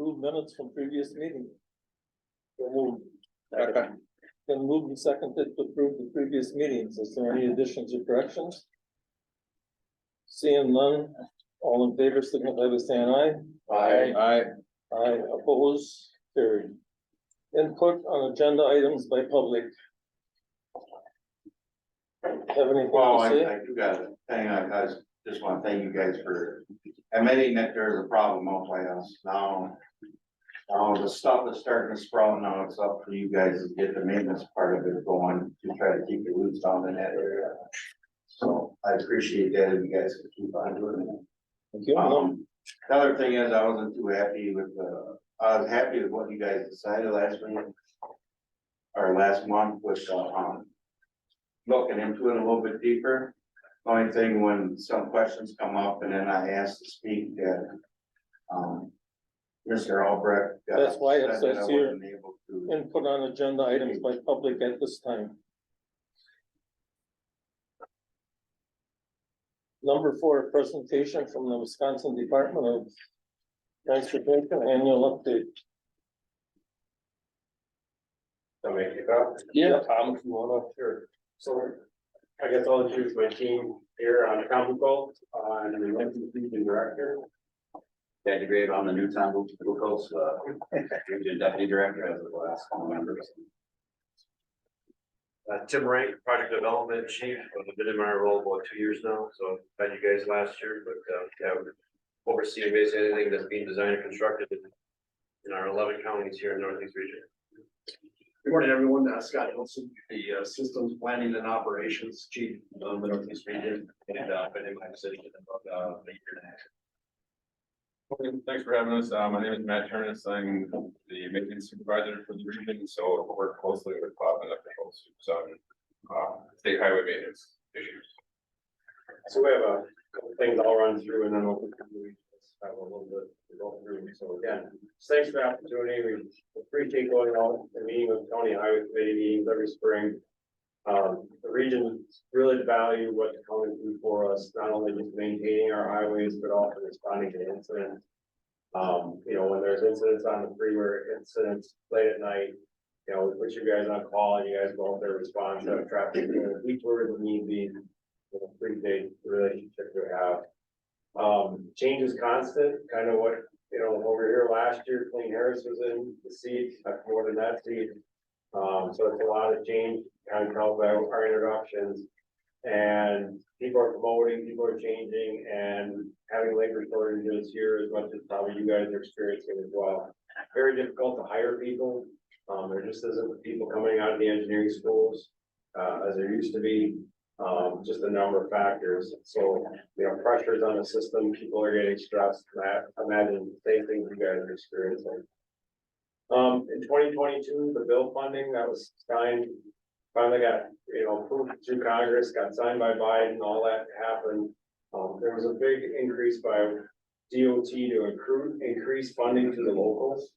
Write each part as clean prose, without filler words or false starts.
approve minutes from previous meeting. So moved. Okay. Then moved and seconded to approve the previous meetings. Is there any additions or corrections? Seeing none, all in favor, signify by saying aye. Aye. Aye, oppose, carried. Input on agenda items by public. Have anything Well, to say? I do got a thing, I just want to thank you guys for admitting that there's a problem out by us now. The stuff is starting to sprout now, it's up for you guys to get the maintenance part of it going, to try to keep the roots down in that area. So I appreciate that, if you guys could keep on doing it. Thank you. The other thing is, I wasn't too happy with I was happy with what you guys decided last week. Or last month with, looking into it a little bit deeper. Only thing, when some questions come up and then I ask to speak, that, Mr. Albrecht. That's why it said that I says here, wasn't able to- Input on agenda items by public at this time. Number 4, presentation from the Wisconsin Department of Transportation annual update. I'll make it up. Yeah, Tom, if you wanna. Sure. So I guess I'll introduce my team here on the conference call, and the region director. Danny Grave, I'm the new town Coast, region deputy director as of the last couple members. Tim Rank, project development chief. I've been in my role about 2 years now, so met you guys last year, but yeah, overseeing basically anything that's being designed and constructed in our 11 counties here in the Northeast region. Good morning, everyone. Scott Hilson, the Systems Planning and Operations Chief of the Northeast Region, and been in my position about a year and a half. Okay, thanks for having us. My name is Matt Turnus. I'm the maintenance supervisor for the region, so I work closely with Bob and officials on state highway maintenance issues. So we have a couple things I'll run through and then we'll have a little bit to go through. So again, thanks for the opportunity. We appreciate going on and meeting with county highway committee meetings every spring. The region really value what the county do for us, not only just maintaining our highways, but also responding to incidents. You know, when there's incidents on the freeway, incidents late at night, you know, we put you guys on call and you guys go out there, respond to traffic, each word of need be, pretty big relationship we have. Change is constant, kind of what, you know, over here last year, Clean Harris was in the seat, more than that seat. So it's a lot of change, kind of help out our introductions. And people are promoting, people are changing, and having labor shortages here as much as probably you guys are experiencing as well. Very difficult to hire people. There just isn't people coming out of the engineering schools as there used to be. Just a number of factors. So, you know, pressures on the system, people are getting stressed. Imagine the same things you guys are experiencing. In 2022, the bill funding that was signed finally got, you know, approved through Congress, got signed by Biden, all that happened. There was a big increase by DOT to increase funding to the locals.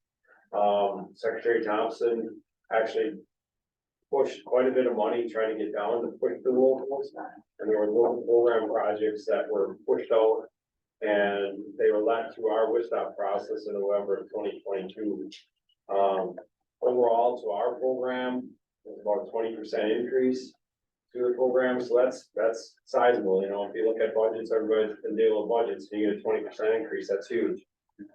Secretary Thompson actually pushed quite a bit of money trying to get down to push the locals. And there were local program projects that were pushed out and they were led through our WISDOT process in November of 2022. Overall, to our program, it's about a 20% increase to the program. So that's sizable. You know, if you look at budgets, everybody's been dealing with budgets, and you get a 20% increase, that's huge.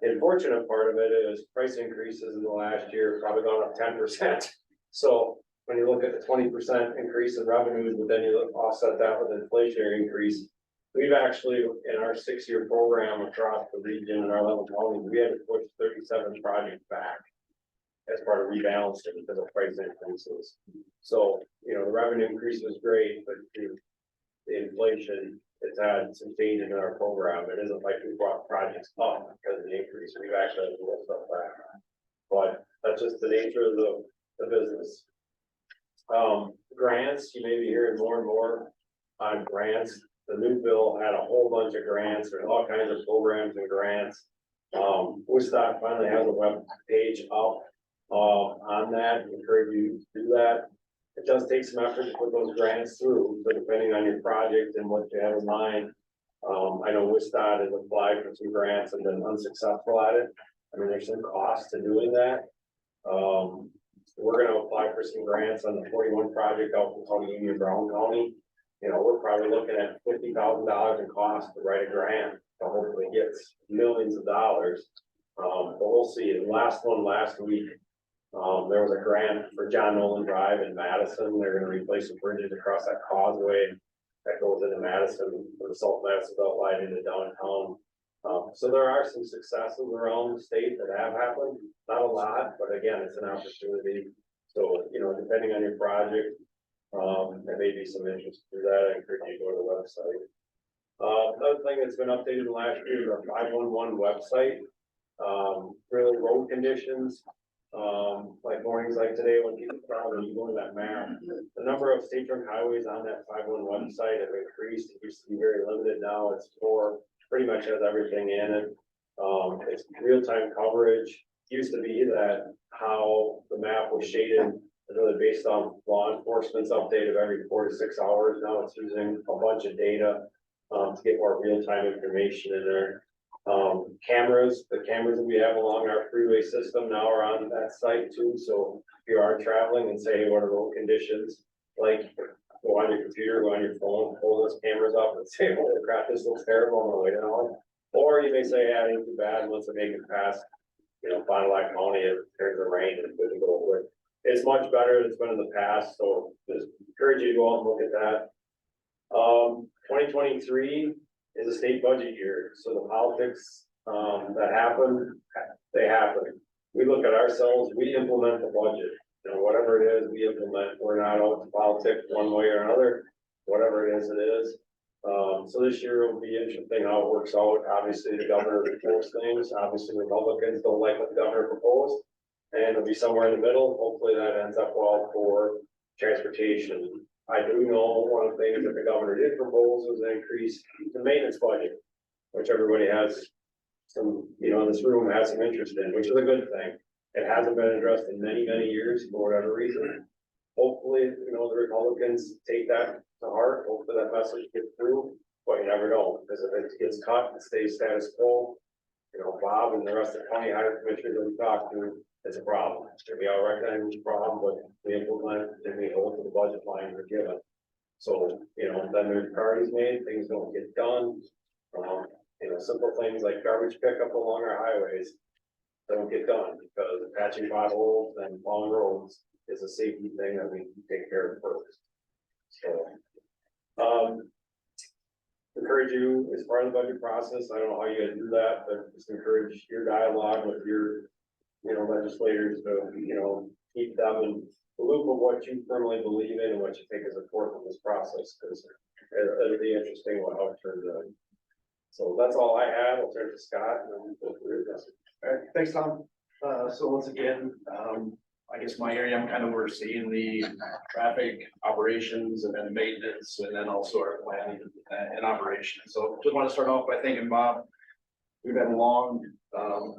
The unfortunate part of it is price increases in the last year probably gone up 10%. So when you look at the 20% increase in revenues, but then you offset that with an inflationary increase, we've actually, in our 6-year program across the region in our 11 counties, we had to push 37 projects back as part of rebalancing because of price increases. So, you know, the revenue increase was great, but the inflation, it's had some changes in our program. It isn't like we brought projects up because of the increase. We've actually had to lift stuff back. But that's just the nature of the business. Grants, you may be hearing more and more on grants. The new bill had a whole bunch of grants. There's all kinds of programs and grants. WISDOT finally has a web page up on that. I encourage you to do that. It does take some effort to put those grants through, so depending on your project and what you have in mind. I know WISDOT has applied for some grants and been unsuccessful at it. I mean, there's some cost to doing that. We're gonna apply for some grants on the 41 project out in County Union, Brown County. You know, we're probably looking at $50,000 in cost to write a grant, to hopefully get millions of dollars. But we'll see. The last one last week, there was a grant for John Nolan Drive in Madison. They're gonna replace the bridges across that causeway that goes into Madison, for the Salt Madison Belt line into downtown. So there are some successes around the state that have happened, not a lot, but again, it's an opportunity. So, you know, depending on your project, there may be some interest in that. I encourage you to go to the website. Another thing that's been updated last year is our 511 website. Really road conditions, like mornings like today when people travel, you go to that map. The number of state trunk highways on that 511 website have increased. It used to be very limited. Now it's more, pretty much has everything in it. It's real-time coverage. Used to be that how the map was shaded, really based on law enforcement's update of every 4 to 6 hours. Now it's using a bunch of data to get more real-time information in there. Cameras, the cameras that we have along our freeway system now are on that site too. So if you are traveling and say, hey, what are road conditions? Like, go on your computer, go on your phone, pull those cameras up and say, holy crap, this looks terrible on the way down. Or you may say, yeah, it ain't too bad once I make it past, you know, Fond du Lac County, it turns the rain and it's good to go with. It's much better than it's been in the past, so just encourage you to go out and look at that. 2023 is a state budget year, so the politics that happen, they happen. We look at ourselves, we implement the budget, you know, whatever it is, we implement. We're not out to politics one way or another, whatever it is, it is. So this year will be interesting how it works out. Obviously, the governor proposed things. Obviously, Republicans don't like what the governor proposed. And it'll be somewhere in the middle. Hopefully that ends up well for transportation. I do know one of the things that the governor did propose was an increase in the maintenance budget, which everybody has some, you know, in this room has some interest in, which is a good thing. It hasn't been addressed in many, many years for whatever reason. Hopefully, you know, the Republicans take that to heart. Hopefully that message gets through, but you never know, because if it gets cut and stays status quo, you know, Bob and the rest of the county highway commissioners that we talked to, it's a problem. We all recognize it's a problem, but we implement it and we hold to the budget line we're given. So, you know, then there's priorities made, things don't get done. You know, simple things like garbage pickup along our highways don't get done because patching potholes and long roads is a safety thing that we take care of first. So, encourage you as part of the budget process. I don't know how you guys do that, but just encourage your dialogue with your, you know, legislators to, you know, keep them in the loop of what you firmly believe in and what you think is important in this process, because it'll be interesting how it turns out. So that's all I have. I'll turn to Scott and then we'll go through this. All right, thanks, Tom. So once again, I guess my area, I'm kind of overseeing the traffic operations and then maintenance and then also our planning and operations. So just want to start off by thanking Bob. We've had a long,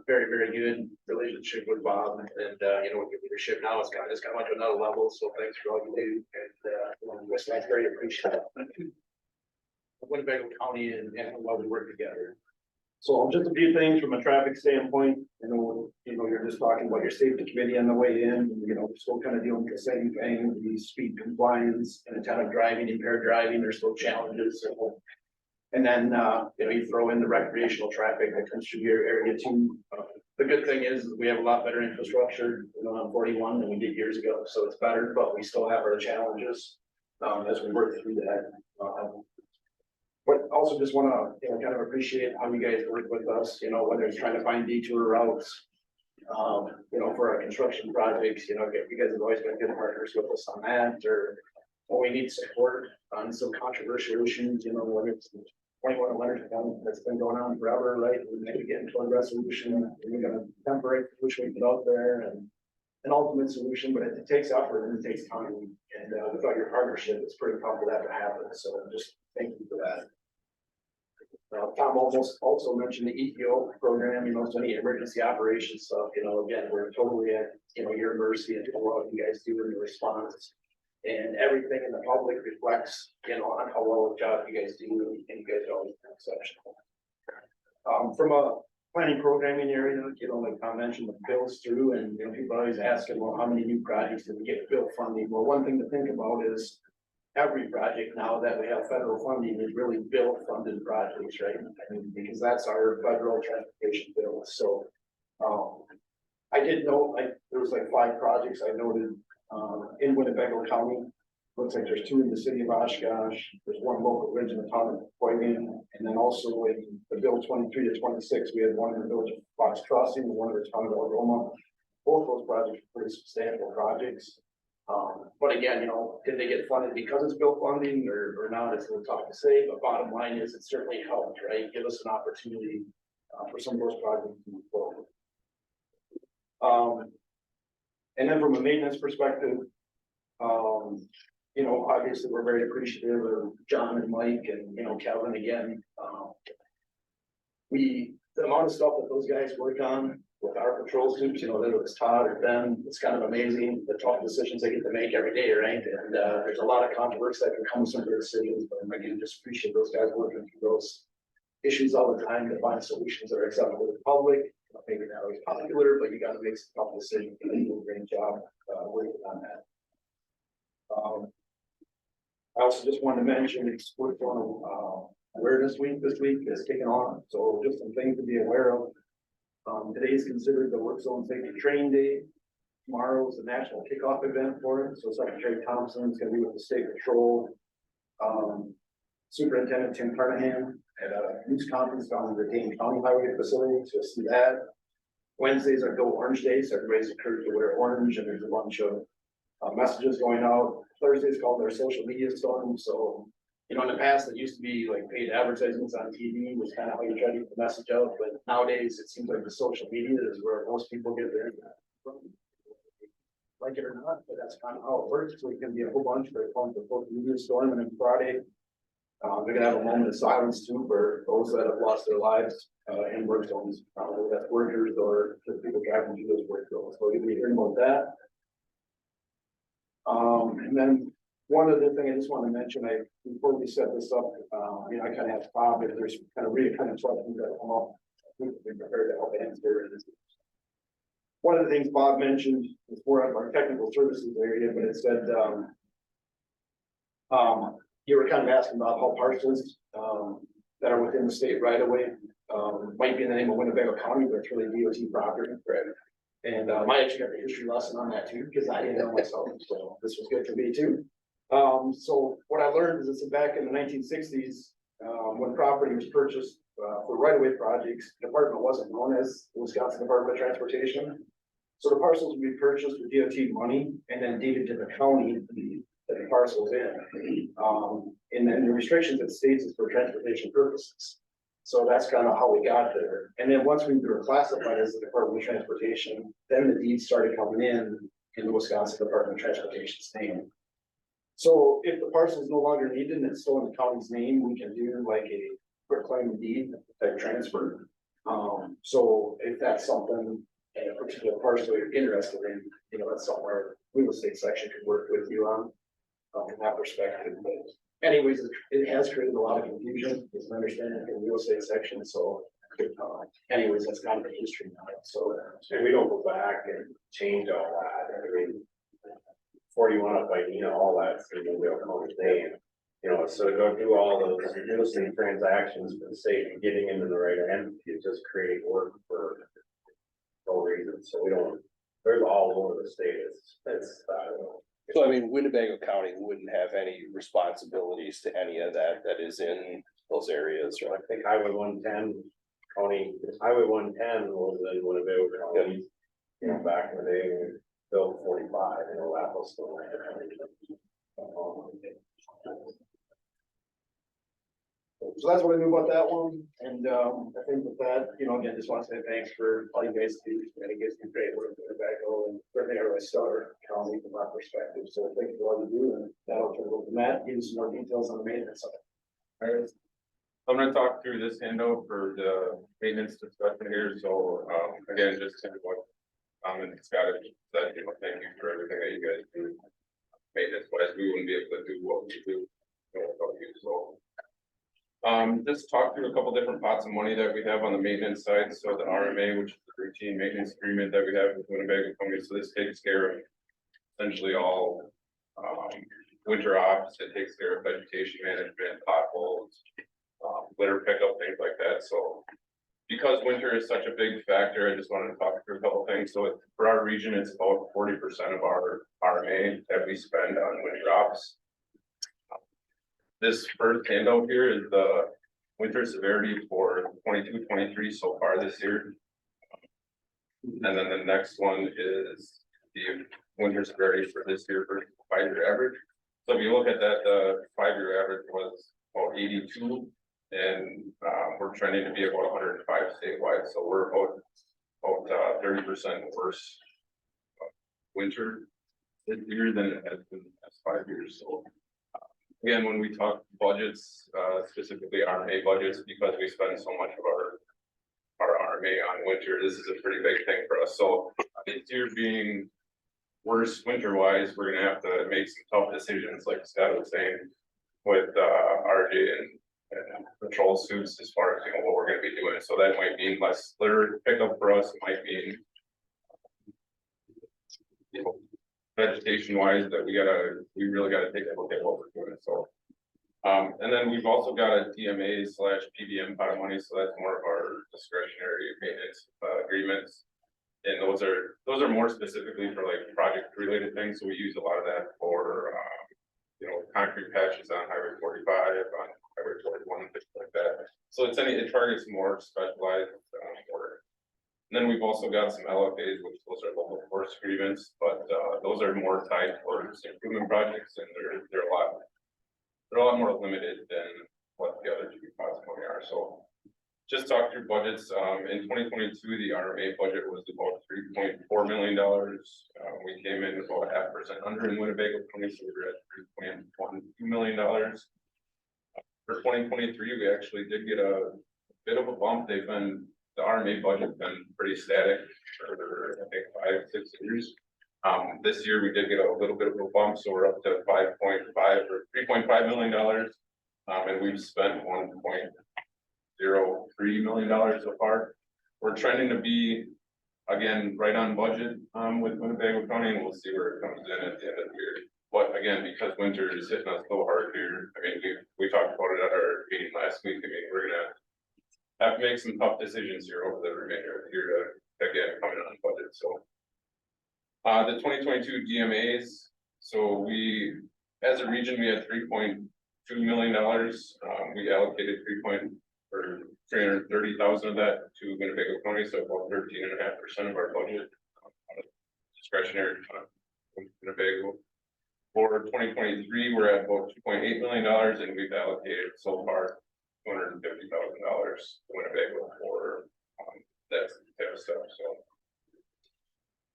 very, very good relationship with Bob and, you know, with your leadership now, it's kind of went to another level. So thanks for all you do. And this guy's very appreciative. Winnebago County and while we work together. So just a few things from a traffic standpoint, you know, you're just talking about your safety committee on the way in, you know, we're still kind of dealing with the same thing, the speed compliance and attentive driving, impaired driving, there's still challenges. So, and then, you know, you throw in the recreational traffic that comes through your area too. The good thing is we have a lot better infrastructure, you know, on 41 than we did years ago. So it's better, but we still have our challenges as we work through that. But also just want to, you know, kind of appreciate how you guys work with us, you know, whether it's trying to find detour routes, you know, for our construction projects, you know, you guys have always been good partners with us on that, or when we need support on some controversial issues, you know, whether it's 21 Leonard County that's been going on forever, right? We maybe get into a resolution, and we got a temporary solution we put out there and an ultimate solution, but it takes effort and it takes time. And without your partnership, it's pretty tough for that to happen. So just thank you for that. Tom also mentioned the ETO program, you know, so any emergency operations stuff, you know, again, we're totally at, you know, your mercy and what you guys do in the response. And everything in the public reflects, you know, on how well a job you guys do, and you guys are always exceptional. From a planning programming area, like Tom mentioned, the bills through, and, people are always asking, well, how many new projects did we get bill funding? Well, one thing to think about is every project now that we have federal funding is really bill funded projects, right? I mean, because that's our federal transportation bill, so, I did note, there was like 5 projects I noted, in Winnebago County. Looks like there's 2 in the city of Oshkosh, there's 1 local bridge in the town of Boygan, and then also in the bill 23 to 26, we had 1 in the village of Fox Crossing, and 1 in the town of Algoma. Both those projects are pretty substantial projects. But again, did they get funded because it's bill funding or not, it's a little tough to say, but bottom line is it certainly helped, right? Give us an opportunity, for some of those projects to move forward. And then from a maintenance perspective, obviously we're very appreciative of John and Mike and, Kevin again. The amount of stuff that those guys work on with our patrol troops, whether it's Todd or Ben, it's kind of amazing, the tough decisions they get to make every day, right? And, there's a lot of controversy that can come with some of their decisions, but again, just appreciate those guys working through those issues all the time to find solutions that are acceptable to the public. Maybe not always popular, but you got to make some tough decisions. You do a great job working on that. I also just wanted to mention it's worked on awareness week this week is kicking off, so just some things to be aware of. Today is considered the Work Zone Safety Training Day. Tomorrow is the national kickoff event for it, so Secretary Thompson is going to be with the State Patrol. Superintendent Tim Carnahan at a news conference down in the Dane County Highway facility, so you'll see that. Wednesdays are Go Orange Day, so everybody's encouraged to wear orange, and there's a bunch of messages going out. Thursday's called their social media storm, so in the past it used to be like paid advertisements on TV was kind of how you try to get the message out, but nowadays it seems like the social media is where most people get their like it or not, but that's kind of how it works. So it can be a whole bunch, they're calling the social media storm, and then Friday they're gonna have a moment of silence too for those that have lost their lives in work zones, whether that's workers or the people driving through those work zones. So you'll be hearing about that. And then one other thing I just want to mention, before we set this up, I kind of asked Bob if there's kind of questions that come up, we can be prepared to help answer. One of the things Bob mentioned is more of our technical services area, but it said, you were kind of asking about how parcels that are within the state right away might be in the name of Winnebago County, but it's really DOT property. Right. And I actually got the history lesson on that too, because I didn't know myself, so this was good for me too. So what I learned is that back in the 1960s, when property was purchased for right-of-way projects, the department wasn't known as the Wisconsin Department of Transportation. So the parcels would be purchased with DOT money and then deeded to the county that the parcel's in. And then the restrictions it states is for transportation purposes. So that's kind of how we got there. And then once we were classified as the Department of Transportation, then the deeds started coming in the Wisconsin Department of Transportation's name. So if the parcel is no longer needed and it's still in the county's name, we can do like a reclaim deed type transfer. So if that's something, a particular parcel you're interested in, that's somewhere real estate section could work with you on from that perspective. But anyways, it has created a lot of confusion, as I understand it, in the real estate section. So anyways, that's kind of the history now. So And we don't go back and change all that. I mean, 41 up by, all that's in the real county name. So to go do all those real estate transactions for the sake of getting into the right entity, it's just creating work for no reason. So we don't, there's all over the state. So I mean, Winnebago County wouldn't have any responsibilities to any of that is in those areas, I right? think Highway 110 Highway 110 was in Winnebago County, back in the day, when we built 45, that was still. So that's what I knew about that one. And I think with that, again, just want to say thanks for all you guys do. And it gives me great work with Winnebago and certainly everybody Stellar County from my perspective. So thank you for all you do. And that'll turn over to Matt, give you some more details on the maintenance side. All right. I'm gonna talk through this handout for the maintenance discussion here, so, again, just to what, and Scott has said, thank you for everything that you guys do. Maintenance wise, we wouldn't be able to do what we do, without you, so. Just talk through a couple different pots of money that we have on the maintenance side, so the RMA, which is the routine maintenance agreement that we have with Winnebago County, so this takes care of essentially all, winter ops, it takes care of vegetation management, potholes, litter pickup, things like that, so. Because winter is such a big factor, I just wanted to talk through a couple things, so for our region, it's about 40% of our RMA that we spend on winter ops. This first handout here is the winter severity for 22-23 so far this year. And then the next one is the winter severity for this year for 5-year average. So if you look at that, the 5-year average was about 82, and we're trending to be about 105 statewide. So we're about 30% worse winter this year than it has been the past 5 years. So again, when we talk budgets, specifically RMA budgets, because we spend so much of our RMA on winter, this is a pretty big thing for us. So this year being worse winter wise, we're gonna have to make some tough decisions, like Scott was saying, with RJ and patrol suits as far as, you know, what we're gonna be doing. So that might mean less litter pickup for us, it might mean, you know, vegetation wise that we really gotta take a look at what we're doing, so. And then we've also got a DMA / PBM pot of money, so that's more of our discretionary maintenance agreements. And those are more specifically for like project related things, so we use a lot of that for, you know, concrete patches on Highway 45, on Highway 41, things like that. So it targets more specialized work. And then we've also got some LFAs, which those are local force agreements, but those are more tied towards improvement projects, and they're a lot more limited than what the other two possibly are. So just talk through budgets. In 2022, the RMA budget was about $3.4 million. We came in about 0.5% under in Winnebago County, so we were at $3.12 million. For 2023, we actually did get a bit of a bump. The RMA budget's been pretty static for I think 5-6 years. This year we did get a little bit of a bump, so we're up to 5.5 or $3.5 million, and we've spent $1.03 million so far. We're trending to be again right on budget with Winnebago County, and we'll see where it comes in at the end of the year. But again, because winter is hitting us so hard here, I mean, we talked about it at our meeting last week. I mean, we're gonna have to make some tough decisions here over the remainder of the year to again coming on budget. So the 2022 DMAs. So we, as a region, we had $3.2 million. We allocated 330,000 of that to Winnebago County, so about 13.5% of our budget, discretionary Winnebago. For 2023, we're at about $2.8 million, and we've allocated so far $250,000 to Winnebago for that type of stuff. So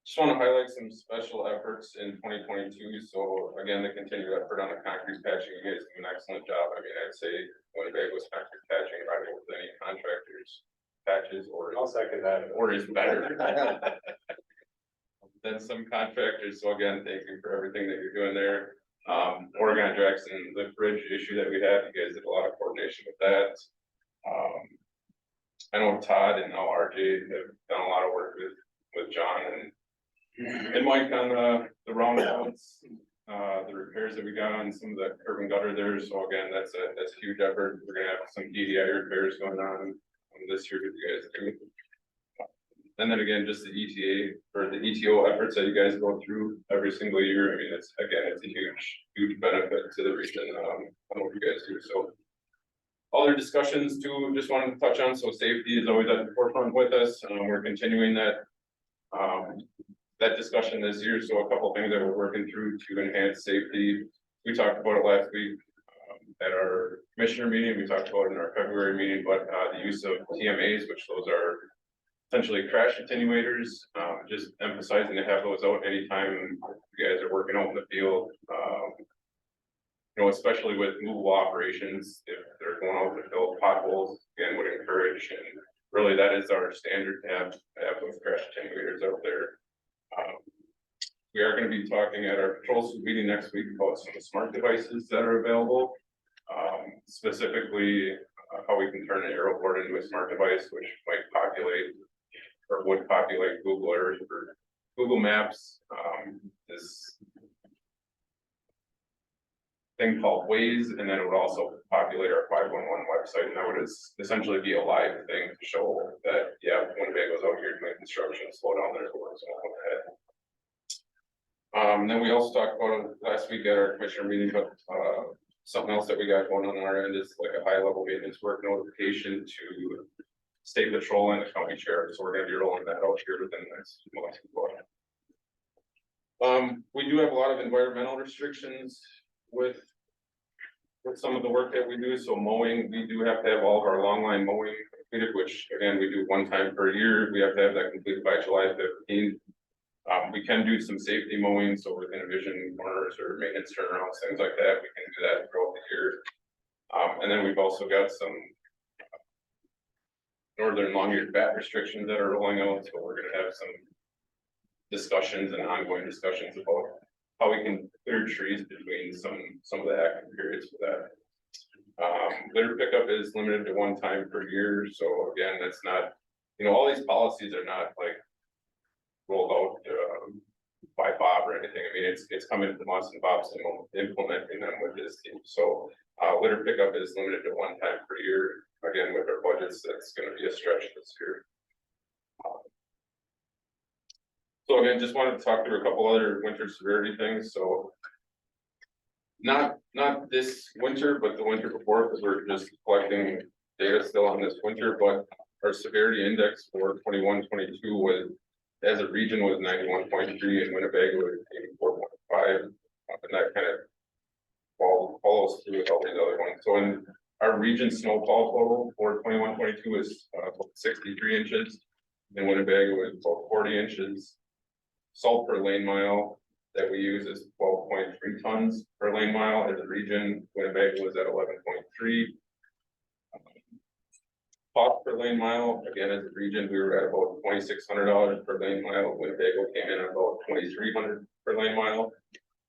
just want to highlight some special efforts in 2022. So again, the continued effort on the concrete patching, you guys do an excellent job. I mean, I'd say Winnebago's concrete patching right with any contractors patches, or I'll second that. or is better than some contractors. So again, thank you for everything that you're doing there. Oregon Jackson, the bridge issue that we had, you guys did a lot of coordination with that. I know Todd and now RJ have done a lot of work with John and Mike on the roundabouts, the repairs that we got on some of the curb and gutter there. So again, that's a huge effort. We're gonna have some DDI repairs going on this year with you guys too. And then again, just the ETA or the ETO efforts that you guys go through every single year. I mean, it's a huge benefit to the region. I know what you guys do. So other discussions too, just wanted to touch on. So safety is always at the forefront with us. We're continuing that discussion this year. So a couple of things that we're working through to enhance safety. We talked about it last week at our commissioner meeting. We talked about it in our February meeting, but the use of TMAs, which those are essentially crash attenuators, just emphasizing to have those out anytime you guys are working out in the field. You know, especially with movable operations, if they're going out to fill potholes, again, would encourage, and really that is our standard to have those crash attenuators out there. We are going to be talking at our patrol meeting next week about some smart devices that are available. Specifically, how we can turn an airport into a smart device, which might populate or would populate Google Earth or Google Maps, this thing called Waze, and then it would also populate our 511 website, and that would essentially be a live thing to show that, yeah, Winnebago's out here doing construction, slow down their works. Then we also talked about it last week at our commissioner meeting, but something else that we got going on our end is like a high level maintenance work notification to state patrol and the county sheriff, so we're gonna be rolling that out here within the next month. We do have a lot of environmental restrictions with some of the work that we do, so mowing, we do have to have all of our long line mowing completed, which again, we do 1 time per year, we have to have that completed by July 15th. We can do some safety mowing, so within vision corners or maintenance turnarounds, things like that, we can do that throughout the year. And then we've also got some northern long-eared bat restrictions that are rolling out, so we're gonna have some discussions and ongoing discussions about how we can clear trees between some of the active periods for that. Litter pickup is limited to 1 time per year, so again, that's not, all these policies are not like rolled out by Bob or anything. I mean, it's coming from us and Bob's implementing them with his team. So litter pickup is limited to 1 time per year. Again, with our budgets, that's going to be a stretch this year. So again, just wanted to talk through a couple other winter severity things. So not this winter, but the winter before, because we're just collecting data still on this winter, but our severity index for 21-22 was, as a region, was 91.3, and Winnebago was 84.5, and that kind of follows through with all these other ones. So in our region, snowfall total for 21-22 is 63 inches, and Winnebago is about 40 inches. Salt per lane mile that we use is 12.3 tons per lane mile. As a region, Winnebago was at 11.3. Cost per lane mile, again, as a region, we were at about $2,600 per lane mile. Winnebago came in at about $2,300 per lane mile.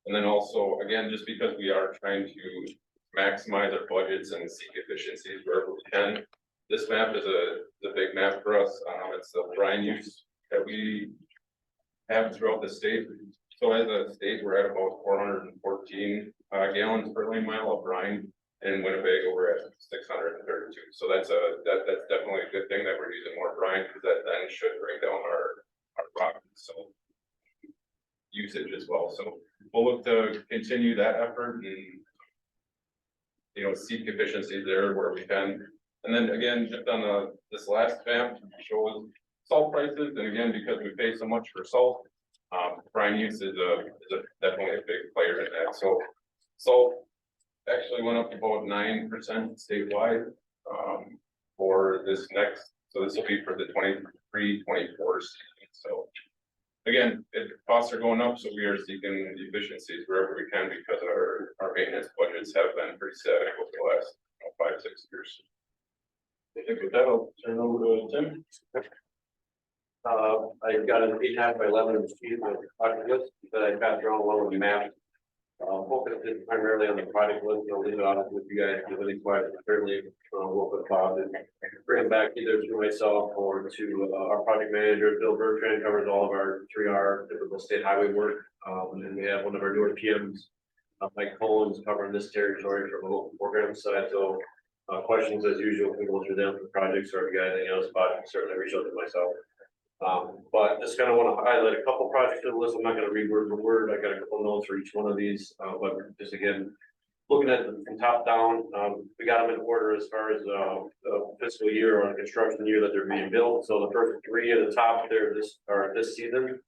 And then also, again, just because we are trying to maximize our budgets and seek efficiencies wherever we can, this map is a big map for us. It's the brine use that we have throughout the state. So as a state, we're at about 414 gallons per lane mile of brine. And Winnebago, we're at 632. So that's definitely a good thing that we're using more brine, because that then should bring down our rock salt usage as well. So we'll look to continue that effort and seek efficiencies there where we can. And then again, just on this last map shows salt prices, and again, because we pay so much for salt, brine use is definitely a big player in that. So salt actually went up about 9% statewide for this next. So this will be for the 23-24 season. So again, costs are going up, so we are seeking efficiencies wherever we can, because our maintenance budgets have been pretty static over the last 5-6 years. I think with that, I'll turn over to Tim. I got an 8.5 by 11 sheet of project list that I passed around along with the map. Focused primarily on the project list. I'll leave it on with you guys. If you have any questions, certainly work with Bob and bring it back either to myself or to our project manager, Bill Bertrand. Covers all of our 3R typical state highway work. And then we have one of our newer PMs, Mike Collins, covering this territory from the local program side. So questions as usual can go through them for projects, or if you got anything else about it, certainly reach out to myself. But just kind of want to highlight a couple projects on the list. I'm not going to read word for word. I got a couple notes for each one of these, but just again, looking at them from top down, we got them in order as far as the fiscal year or construction year that they're being built. So the first 3 at the top there this season.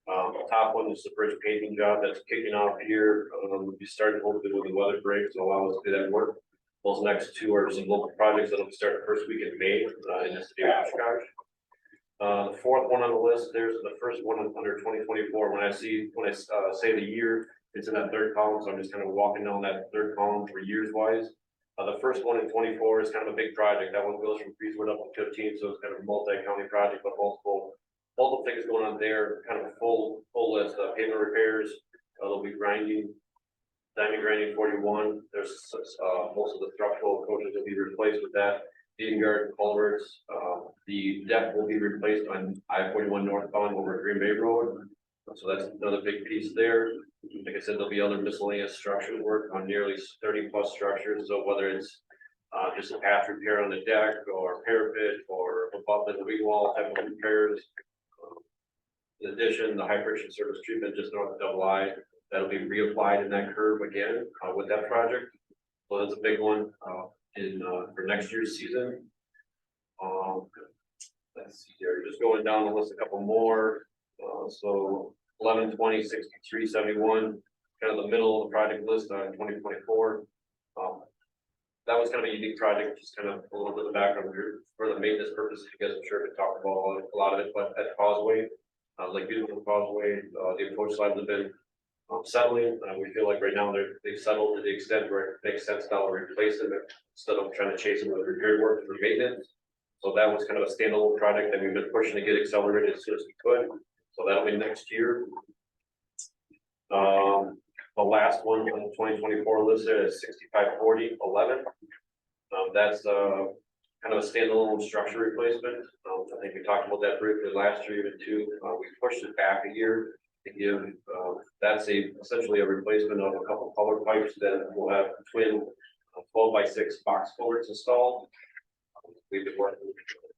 The top one is the first painting job that's kicking off here. We started hopefully with the weather breaks to allow us to do that work. Those next 2 are some local projects that'll start the first week in May in the city of Oshkosh. The fourth one on the list, there's the first one under 2024. When I say the year, it's in that third column. So I'm just kind of walking down that third column for years wise. The first one in 24 is kind of a big project. That one goes from Freezewood up to 15. So it's kind of a multi-county project, but multiple things going on there. Kind of a full list of pavement repairs. There'll be grinding, diamond grinding 41. There's most of the structural approaches will be replaced with that. Dean Garden culverts, the deck will be replaced on I-41 northbound over Green Bay Road. So that's another big piece there. Like I said, there'll be other miscellaneous structural work on nearly 30+ structures, so whether it's just a path repair on the deck or parapet or above the living wall type of repairs. In addition, the high friction surface treatment just north of Double I, that'll be reapplied in that curve again with that project. So that's a big one for next year's season. Let's see here, just going down the list, a couple more. So 11, 20, 63, 71, kind of the middle of the project list on 2024. That was kind of a unique project, just kind of a little bit of background here for the maintenance purposes. You guys, I'm sure, could talk about a lot of it, but at Causeway, like beautiful Causeway, the approach slides have been settling. We feel like right now they've settled to the extent where it makes sense now to replace them instead of trying to chase them with repair work for maintenance. So that was kind of a standalone project that we've been pushing to get accelerated as soon as we could. So that'll be next year. The last one on the 2024 list there is 654011. That's kind of a standalone structure replacement. I think we talked about that briefly last year even too. We pushed it back a year to give. That's essentially a replacement of a couple color pipes that will have twin 12x6 box culverts installed. We've been working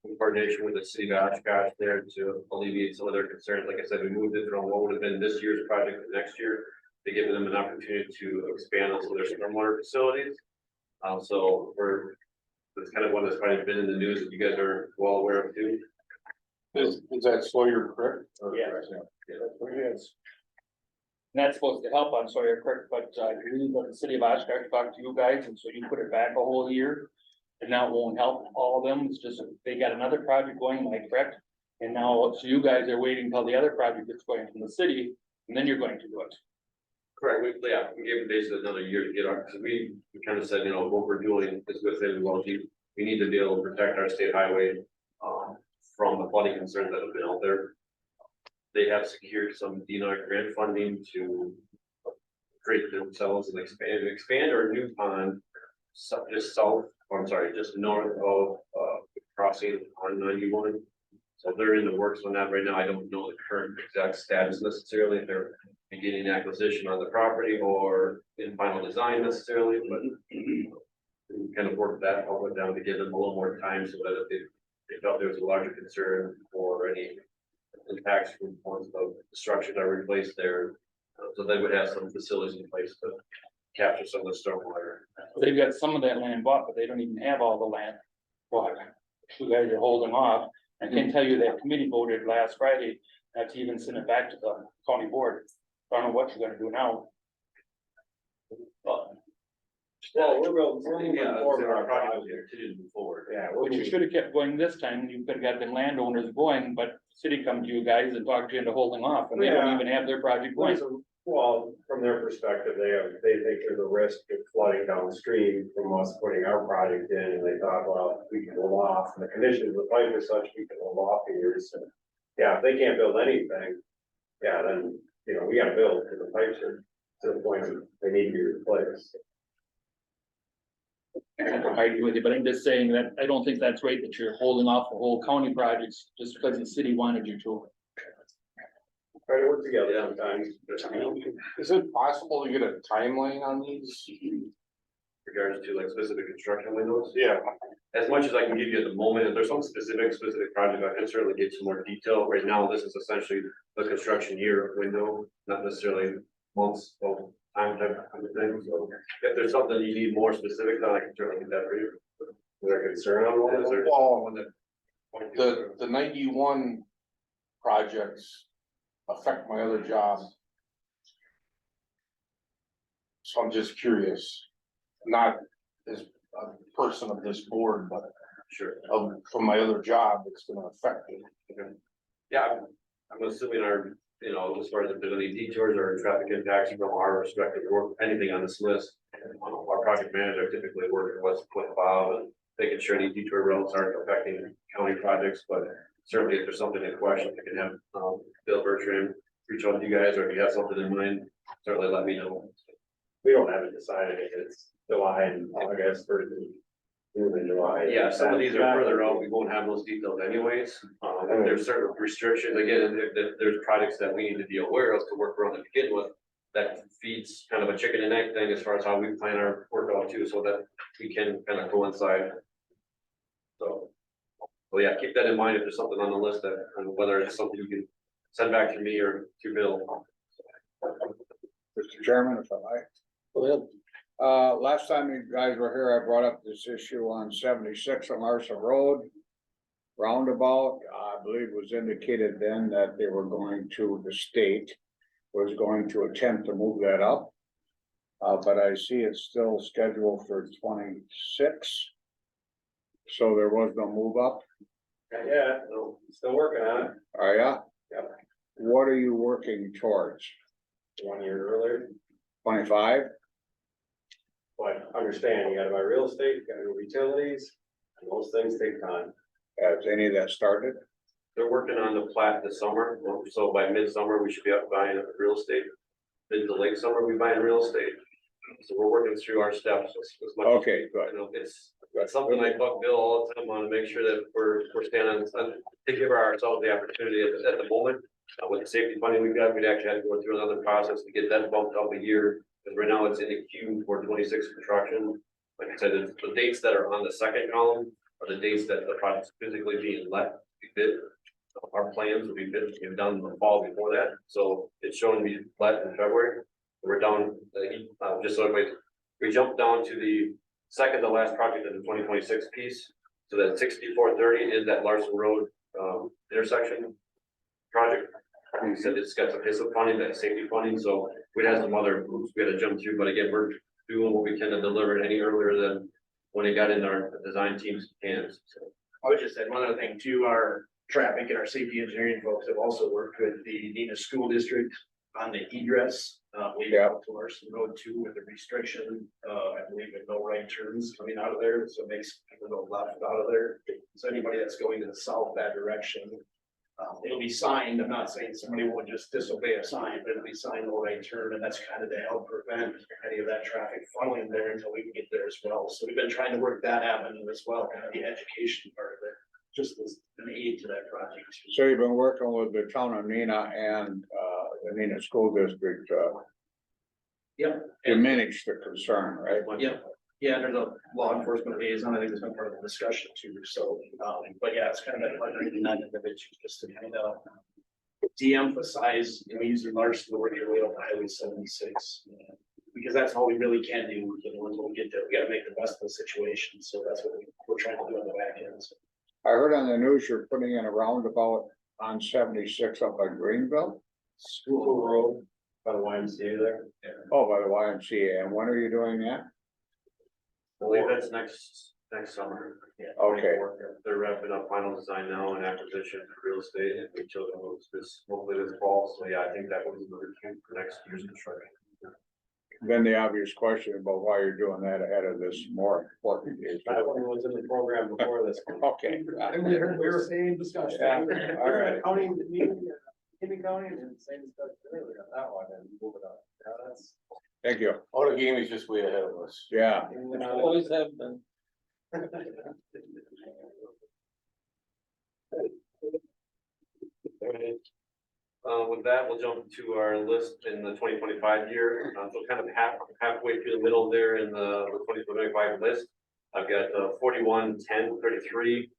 in coordination with the city of Oshkosh there to alleviate some of their concerns. Like I said, we moved it from what would have been this year's project to next year to give them an opportunity to expand on some of their stormwater facilities. So that's kind of one that's probably been in the news that you guys are well aware of too. Is that Sawyer Creek? Yeah. Yes. And that's supposed to help on Sawyer Creek, but I believe that the city of Oshkosh talked to you guys, and so you put it back a whole year. And now it won't help all of them, it's just, they got another project going, am I correct? And now, so you guys are waiting until the other project gets going from the city, and then you're going to do it. Correct, we gave them basically another year to get our, because we kind of said, what we're doing is with it, we need to be able to protect our state highway from the flooding concerns that have been out there. They have secured some DNR grant funding to create themselves and expand our new pond just north of crossing on 91. So they're in the works on that right now. I don't know the current exact status necessarily, if they're beginning acquisition on the property or in final design necessarily, but we kind of worked that all the way down to give them a little more time so that if they felt there was a larger concern or any impacts from once the structures are replaced there, so they would have some facilities in place to capture some of the stormwater. They've got some of that land bought, but they don't even have all the land bought. You guys are holding off. I can tell you that committee voted last Friday not to even send it back to the county board. I don't know what you're gonna do now. Well, we're moving Yeah, forward. our project will continue to move forward. Yeah, But you should have kept going this time, you could have got the landowners going, but the city come to you guys and talk you into holding off, and they don't Yeah. even have their project going. Well, from their perspective, they think there's a risk of flooding downstream from us putting our project in, and they thought, well, we can hold off, and the conditions of the pipe are such, we can hold off here, so. Yeah, if they can't build anything, yeah, then, we gotta build, because the pipes are to the point that they need to be replaced. I agree with you, but I'm just saying that I don't think that's right that you're holding off the whole county projects just because the city wanted you to. Try to work together sometimes. Is it possible to get a timeline on these? Regards to like specific construction windows. Yeah. As much as I can give you at the moment, if there's some specific project, I can certainly get some more detail. Right now, this is essentially the construction year window, not necessarily months of time type of thing. So if there's something you need more specific, then I can certainly get that for you. Is there a concern on one? Is there one that? The 91 projects affect my other job. So I'm just curious, not as a person of this board, but Sure. from my other job, it's gonna affect me. Yeah, I'm assuming as far as if there's any detours or traffic impacts from our respective work, anything on this list. Our project manager typically working with Bob and making sure any detour roads aren't affecting county projects, but certainly if there's something in question, you can have Bill Bertrand reach out to you guys, or if you have something in mind, certainly let me know. We don't have it decided if it's July and August or in July. Yeah, some of these are further out, we won't have those details anyways. There's certain restrictions, again, there's products that we need to be aware of to work around to begin with. That feeds kind of a chicken and egg thing as far as how we plan our work out too, so that we can kind of coincide. So yeah, keep that in mind if there's something on the list that, and whether it's something you can send back to me or to Bill. Mr. Chairman, if I might. Go ahead. Last time you guys were here, I brought up this issue on 76 on Larson Road. Roundabout, I believe was indicated then that they were going to, the state was going to attempt to move that up. But I see it's still scheduled for 26. So there was no move up. Yeah, no, still working on it, Are ya? Yep. What are you working towards? 1 year earlier, 25? but understand, you gotta buy real estate, you gotta do utilities, and those things take time. Has any of that started? They're working on the plat this summer, so by midsummer, we should be up buying real estate. Mid to late summer, we buying real estate. So we're working through our steps as much. Okay, good. You know, it's something I buck Bill all the time on to make sure that we're standing on, to give ourselves the opportunity at the moment. With the safety funding we've got, we'd actually have to go through another process to get that bumped up a year. Because right now it's in the queue for 26 construction. Like I said, the dates that are on the second column are the dates that the project's physically being let to be bid. Our plans will be bid, we've done the fall before that, so it's showing me let in February. We're down, just so we jumped down to the second to last project in the 2026 piece. So that 6430 is that Larson Road intersection project. Like I said, it's got some HISA funding, that safety funding, so we had some other groups we had to jump through, but again, we're doing what we can to deliver it any earlier than when it got in our design team's hands. So I would just add one other thing too, our traffic and our safety engineering folks have also worked with the Nina School District on the egress. Leading out to Larson Road too with the restriction, I believe with no right turns coming out of there, so it makes people go left out of there. So anybody that's going to the south that direction, it'll be signed, I'm not saying somebody will just disobey a sign, but it'll be signed no right turn, and that's kind of to help prevent any of that traffic funneling there until we can get there as well. So we've been trying to work that avenue as well, kind of the education part of it, just as an aid to that project. So you've been working with the town of Nina and the Nina School District Yep. diminish the concern, right? Yep. Yeah, there's a law enforcement liaison, I think there's been part of the discussion too, so, but yeah, it's kind of that just to kind of de-emphasize, you know, using Larson to work your way up Highway 76. Because that's all we really can do, you know, until we get there, we gotta make the best of the situation, so that's what we're trying to do on the back end. I heard on the news you're putting in a roundabout on 76 up by Greenville. School Road, by the YMCA there. Oh, by the YMCA. And when are you doing that? I believe that's next summer. Okay. They're wrapping up final design now and acquisition for real estate and utility roads hopefully this fall. So yeah, I think that was the review for next year's construction. Then the obvious question about why you're doing that ahead of this more important issue. That one was in the program before this. Okay. We were saying discussion. All right. County, Kinney County, and same discussion earlier on that one, and move it on. Now that's. Thank you. Auto game is just way ahead of us. Yeah. Always have been. With that, we'll jump to our list in the 2025 year. So kind of halfway through the middle there in the 2025 list. I've got 41-10-33.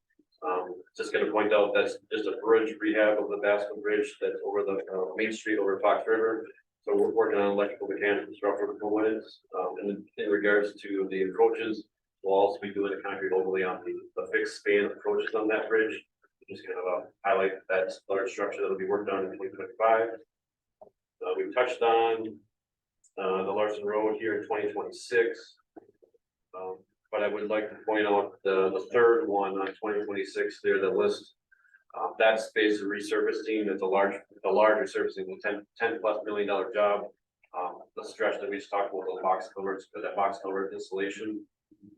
Just gonna point out that's just a bridge rehab of the Bascom Bridge that's over the Main Street over Fox River. So we're working on electrical, mechanical, structural components. In regards to the approaches, we'll also be doing a concrete overlay on the fixed span approaches on that bridge. Just kind of highlight that large structure that'll be worked on in 2025. We've touched on the Larson Road here in 2026. But I would like to point out the third one on 2026 there, the list. That space of resurfacing, it's a large resurfacing, $10+ million job. The stretch that we just talked about, those box culverts, that box culvert installation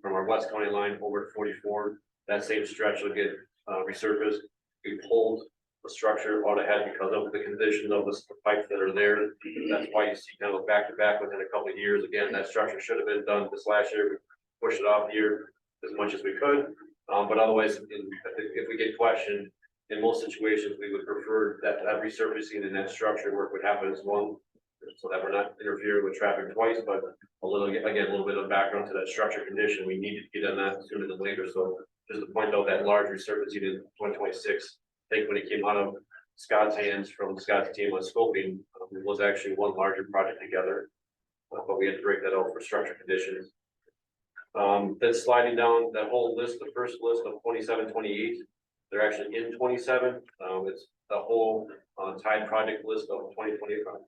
from our West County line over to 44. That same stretch will get resurfaced. We pulled the structure out ahead because of the condition of the pipes that are there. That's why you see kind of back to back within a couple of years. Again, that structure should have been done this last year. We pushed it off here. as much as we could. But otherwise, if we get questioned, in most situations, we would prefer that resurfacing and that structure work would happen as one. So that we're not interfering with traffic twice, but a little bit of background to that structure condition, we needed to get on that sooner than later, so. Just to point out that large resurfacing in 2026, I think when it came out of Scott's hands from Scott's team on scoping, it was actually one larger project together. But we had to break that out for structure conditions. Then sliding down that whole list, the first list of 27, 28, they're actually in 27. It's the whole tied project list of 2025.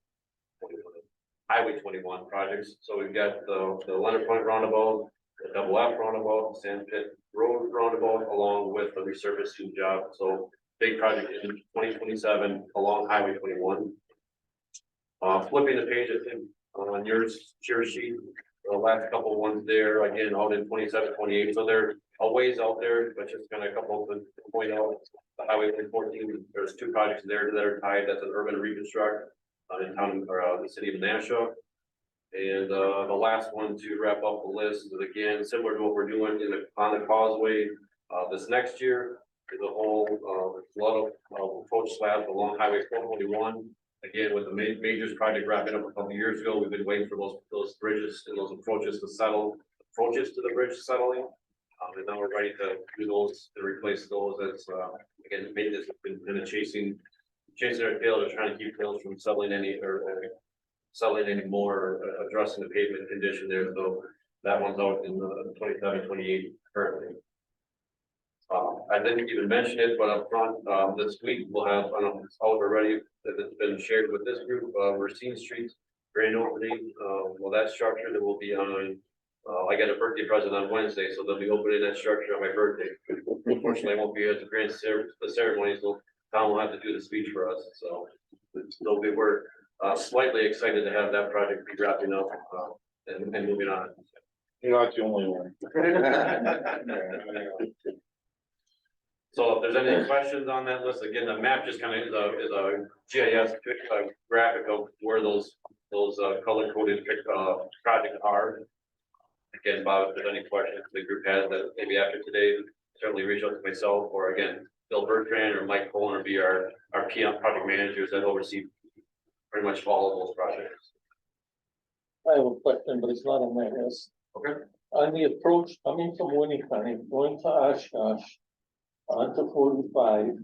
Highway 21 projects. So we've got the Leonard Point roundabout, the double F roundabout, Sand Pit Road roundabout, along with the resurfacing job. So big project in 2027 along Highway 21. Flipping the page, I think on yours, cheer sheet, the last couple ones there, again, out in 27, 28. So they're a ways out there, but just kind of a couple to point out. The Highway 14, there's two projects there that are tied. That's an urban reconstruct in town or the city of Nashua. And the last one to wrap up the list is again similar to what we're doing on the causeway this next year. There's a whole lot of approach slabs along Highway 441. Again, with the majors project wrapping up a couple years ago, we've been waiting for those bridges and those approaches to settle, approaches to the bridge settling. And now we're ready to do those, to replace those. As again, maintenance has been kind of chasing our tail to trying to keep tails from settling any more, or addressing the pavement condition there. So that one's out in the 27, 28 currently. I didn't even mention it, but up front, this week we'll have, I don't know if it's out already, that it's been shared with this group, Racine Street grand opening. Well, that structure that will be on, I got a birthday present on Wednesday, so they'll be opening that structure on my birthday. Unfortunately, I won't be at the ceremony, so Tom will have to do the speech for us. So we're slightly excited to have that project be wrapping up and moving on. You're not the only one. So if there's any questions on that list, again, the map just kind of is a GIS graphic of where those color coded projects are. Again, Bob, if there's any questions the group has that maybe after today, certainly reach out to myself, or again, Bill Bertrand or Mike Cohen or be our PM project managers that oversee pretty much all of those projects. I have a question, but it's not on my list. Okay. On the approach coming from Winnebago, going to Oshkosh, onto 45,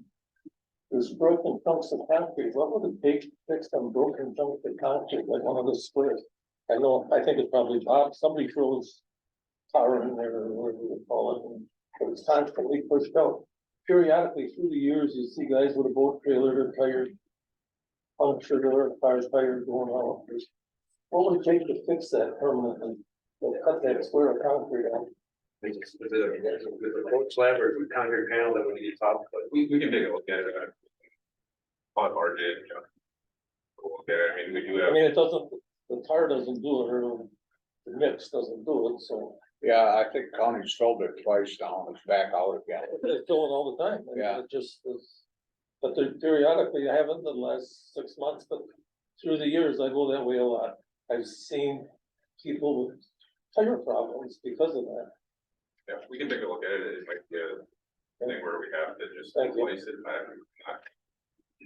there's broken chunks of concrete. What would it take to fix them broken chunks of concrete, like one of the squares? I think it's probably Bob, somebody throws tar in there, or whatever you call it, but it's constantly pushed out. Periodically through the years, you see guys with a boat trailer, their tires punctured, or tires going out. What would it take to fix that permanently? Cut that square of concrete out. It's a coach slab or concrete panel that we need to top, but We can take a look at it. On RJ, look at it. I mean, we do I have, mean, it doesn't, the tar doesn't do it, or the mix doesn't do it, so. Yeah, I think county's filled it twice now, it's back out again. It's going all the time. I mean, Yeah. It just is, but periodically, I haven't in the last 6 months, but through the years, I go that way a lot. I've seen people with tire problems because of that. yeah, we can take a look at it. It might be a thing where we have to just Thank you. replace it.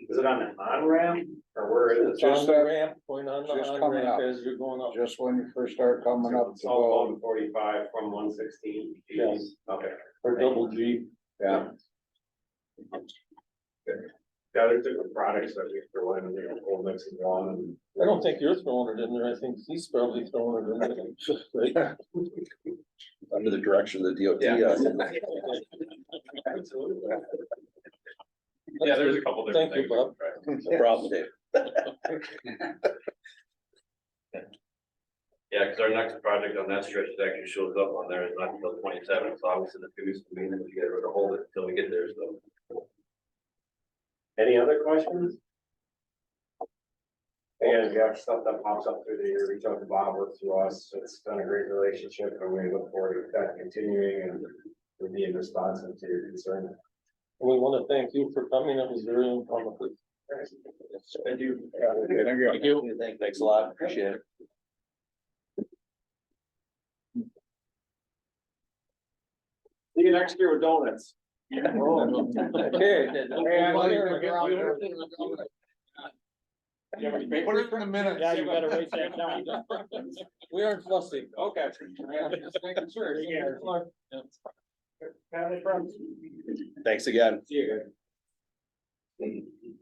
Is it on the on-ramp or where is It's it? on the ramp, going on the just coming on-ramp up. as you're going up. Just when you first start coming up to Southbound go, 45 from 116. Yes. Okay. Or double G. yeah. Yeah, there's different products that we throw in, whole mix of one. I don't think you're throwing it in there. I think he's probably throwing it in there. Under the direction of the DOT. Yeah, there's a couple different Thank you, things. Bob. No problem, Dave. yeah, because our next project on that stretch that actually shows up on there is not until 27. So obviously the 2 weeks to mean that we get rid of hold it until we get there. So Any other questions? And if you have stuff that pops up through the year, reach out to Bob or through us. It's been a great relationship and we look forward to that continuing and we're being responsive to your concern. We want to thank you for coming. It was very informative. Thank you. Thank you. Thanks a lot, appreciate it. See you next year with donuts. Okay. Put it in the minutes. Yeah, you gotta write that down. We aren't fussy. Okay. Just making sure. Family friends. Thanks again. See you guys.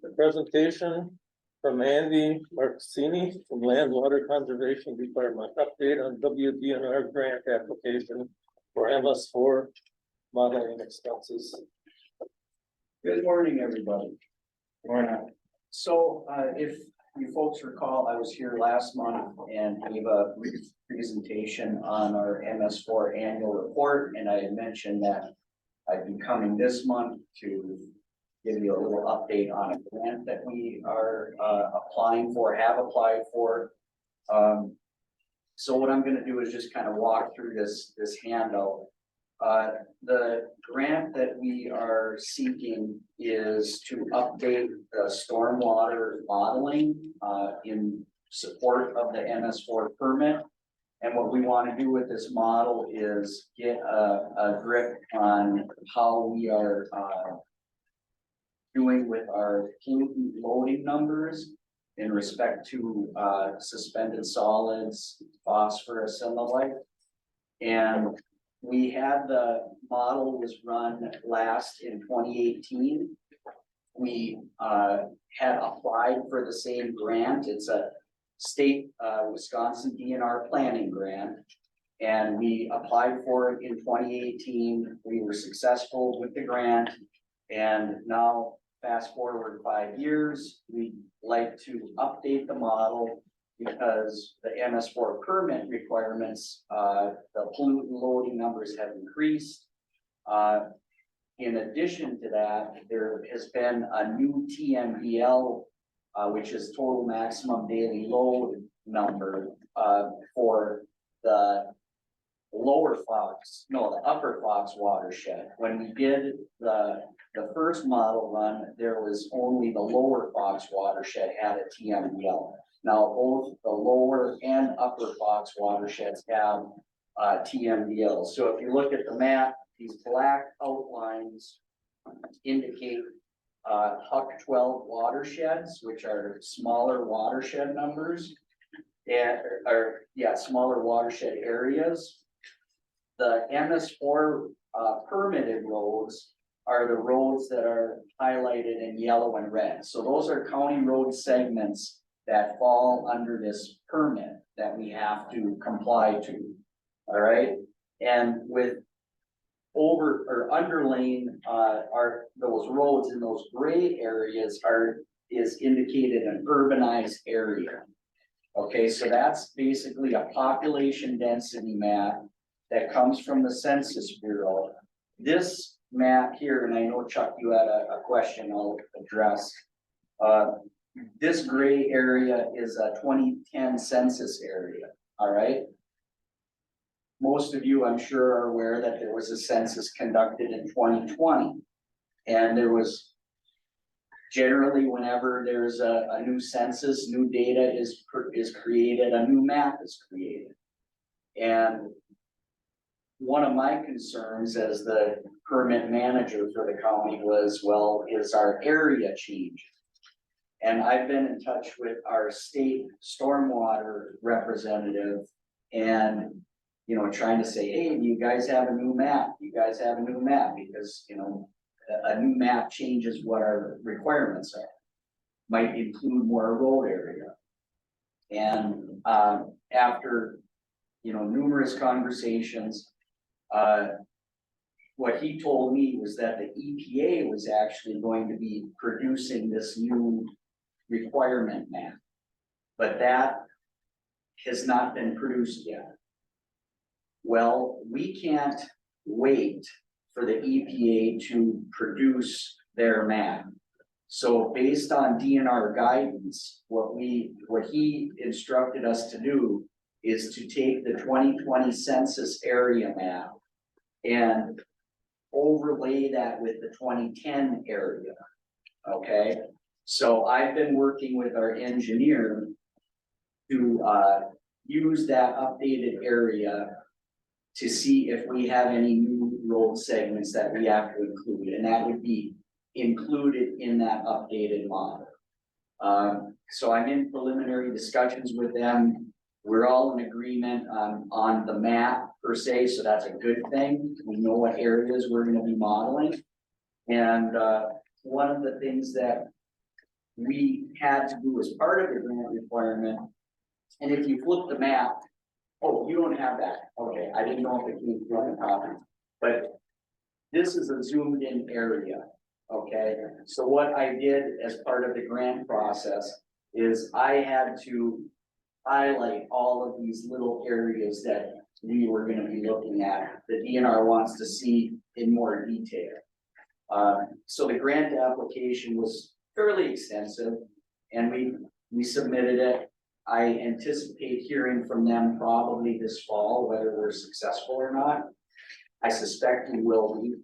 The presentation from Andy Marcini from Land Water Conservation Department, update on WDNR grant application for MS4 modeling expenses. Good morning, everybody. So, if you folks recall, I was here last month and gave a brief presentation on our MS4 annual report, and I had mentioned that I'd be coming this month to give you a little update on a grant that we are, applying for, have applied for. So what I'm gonna do is just kind of walk through this handout. The grant that we are seeking is to update the stormwater modeling in support of the MS4 permit. And what we want to do with this model is get a grip on how we are doing with our pollutant loading numbers in respect to suspended solids, phosphorus and the like. And we had the model was run last in 2018. We had applied for the same grant. It's a state Wisconsin DNR planning grant. And we applied for it in 2018. We were successful with the grant. And now fast forward 5 years, we'd like to update the model because the MS4 permit requirements, the pollutant loading numbers have increased. In addition to that, there has been a new TMDL, which is total maximum daily load number, for the the upper Fox watershed. When we did the first model run, there was only the lower Fox watershed had a TMDL. Now, both the lower and upper Fox watersheds have TMDL. So if you look at the map, these black outlines indicate Huck 12 watersheds, which are smaller watershed numbers, and smaller watershed areas. The MS4 permitted roads are the roads that are highlighted in yellow and red. So those are county road segments that fall under this permit that we have to comply to. All right, and with underlaying are those roads in those gray areas is indicated an urbanized area. Okay, so that's basically a population density map that comes from the Census Bureau. This map here, and I know Chuck, you had a question I'll address. This gray area is a 2010 census area, all right? Most of you, I'm sure, are aware that there was a census conducted in 2020. And there was generally, whenever there's a new census, new data is created, a new map is created. And one of my concerns as the permit manager for the county was, well, is our area changing? And I've been in touch with our state stormwater representative and, you know, trying to say, hey, do you guys have a new map? You guys have a new map, because, you know, a new map changes what our requirements are. Might include more road area. And after, you know, numerous conversations, what he told me was that the EPA was actually going to be producing this new requirement map, but that has not been produced yet. Well, we can't wait for the EPA to produce their map. So based on DNR guidance, what he instructed us to do is to take the 2020 census area map and overlay that with the 2010 area. Okay, so I've been working with our engineer to use that updated area to see if we have any new road segments that we have to include, and that would be included in that updated model. So I'm in preliminary discussions with them. We're all in agreement on the map per se, so that's a good thing. We know what areas we're gonna be modeling. And one of the things that we had to do as part of the grant requirement, and if you flip the map, oh, you don't have that. Okay, I didn't know if it came from the copy, but this is a zoomed in area. Okay, so what I did as part of the grant process is I had to highlight all of these little areas that we were gonna be looking at, the DNR wants to see in more detail. So the grant application was fairly extensive, and we submitted it. I anticipate hearing from them probably this fall, whether we're successful or not. I suspect we will be.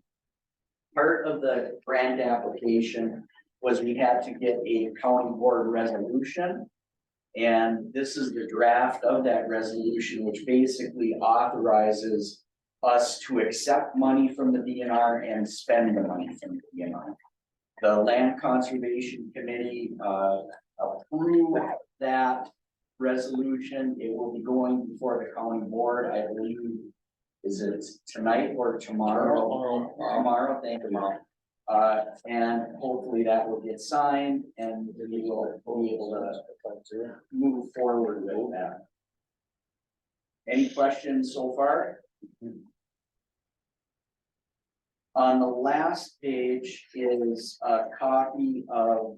Part of the grant application was we had to get a county board resolution. And this is the draft of that resolution, which basically authorizes us to accept money from the DNR and spend the money from the DNR. The Land Conservation Committee approved that resolution. It will be going before the county board, I believe. Is it tonight or tomorrow? Tomorrow, thank you, Mom. And hopefully that will get signed and we will be able to move forward with that. Any questions so far? On the last page is a copy of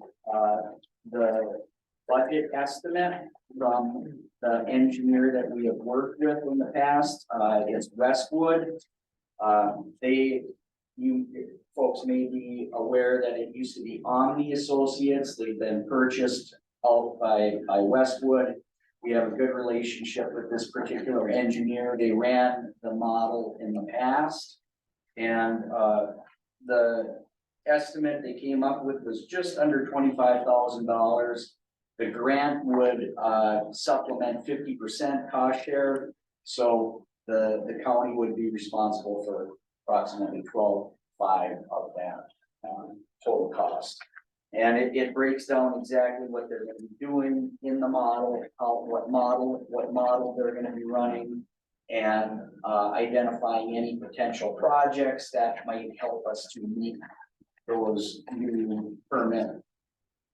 the budget estimate from the engineer that we have worked with in the past. It's Westwood. You folks may be aware that it used to be Omni Associates. They've been purchased out by Westwood. We have a good relationship with this particular engineer. They ran the model in the past. And the estimate they came up with was just under $25,000. The grant would supplement 50% cost share. So the county would be responsible for approximately 12.5 of that total cost. And it breaks down exactly what they're going to be doing in the model, what model they're going to be running, and identifying any potential projects that might help us to meet those new permit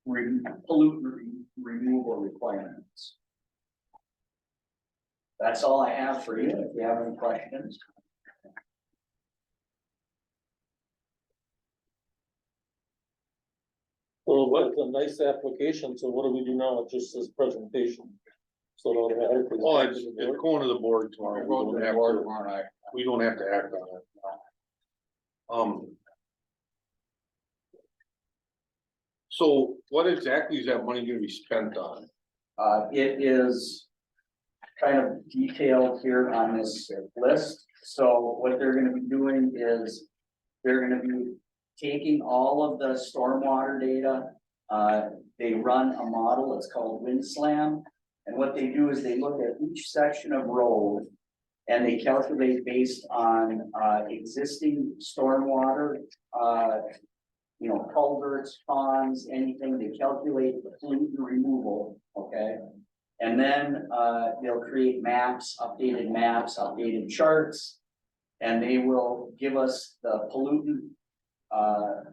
pollutant removal requirements. That's all I have for you. If you have any questions. Well, what's a nice application, so what do we do now? It just says presentation. So it automatically. Oh, it's going to the board tomorrow. We don't have to act on it. So what exactly is that money gonna be spent on? It is kind of detailed here on this list. So what they're gonna be doing is they're gonna be taking all of the stormwater data. They run a model, it's called WindSlam. And what they do is they look at each section of road and they calculate based on existing stormwater, culverts, ponds, anything. They calculate the pollutant removal, okay? And then they'll create maps, updated charts, and they will give us the pollutant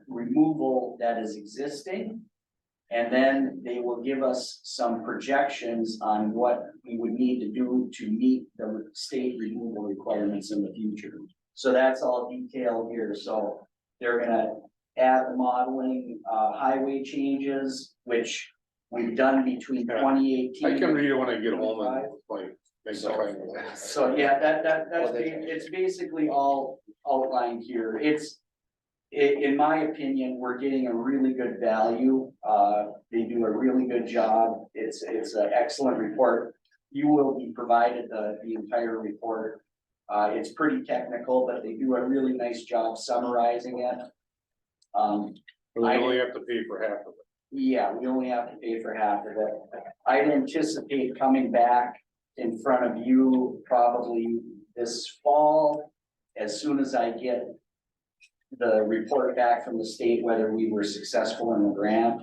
removal that is existing. And then they will give us some projections on what we would need to do to meet the state removal requirements in the future. So that's all detailed here. So they're gonna add the modeling, highway changes, which we've done between 2018. I can read it when I get home and like. So yeah, it's basically all outlined here. In my opinion, we're getting a really good value. They do a really good job. It's an excellent report. You will be provided the entire report. It's pretty technical, but they do a really nice job summarizing it. We only have to pay for half of it. Yeah, we only have to pay for half of it. I'd anticipate coming back in front of you probably this fall, as soon as I get the report back from the state, whether we were successful in the grant.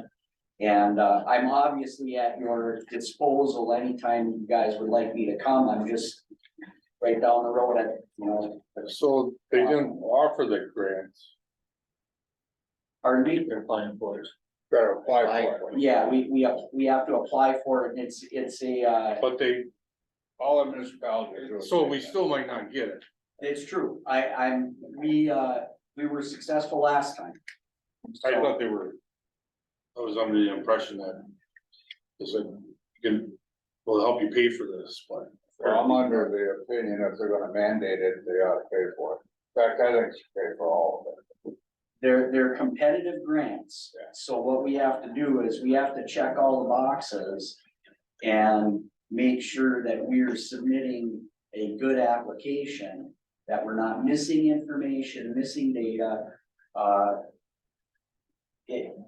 And, I'm obviously at your disposal anytime you guys would like me to come. I'm just right down the road at, you know. So they didn't offer the grants, Pardon me? They're applying for it. gotta apply for it, Yeah, we have to apply for it. It's a, but they, All the municipalities. do it. so we still might not get it. it's true. We were successful last time. I thought they were, I was under the impression that they said, we'll help you pay for this, but. Well, I'm under the opinion if they're gonna mandate it, they ought to pay for it. In fact, I think they should pay for all of it. They're competitive grants, so what we have to do is we have to check all the boxes and make sure that we're submitting a good application, that we're not missing information, missing data.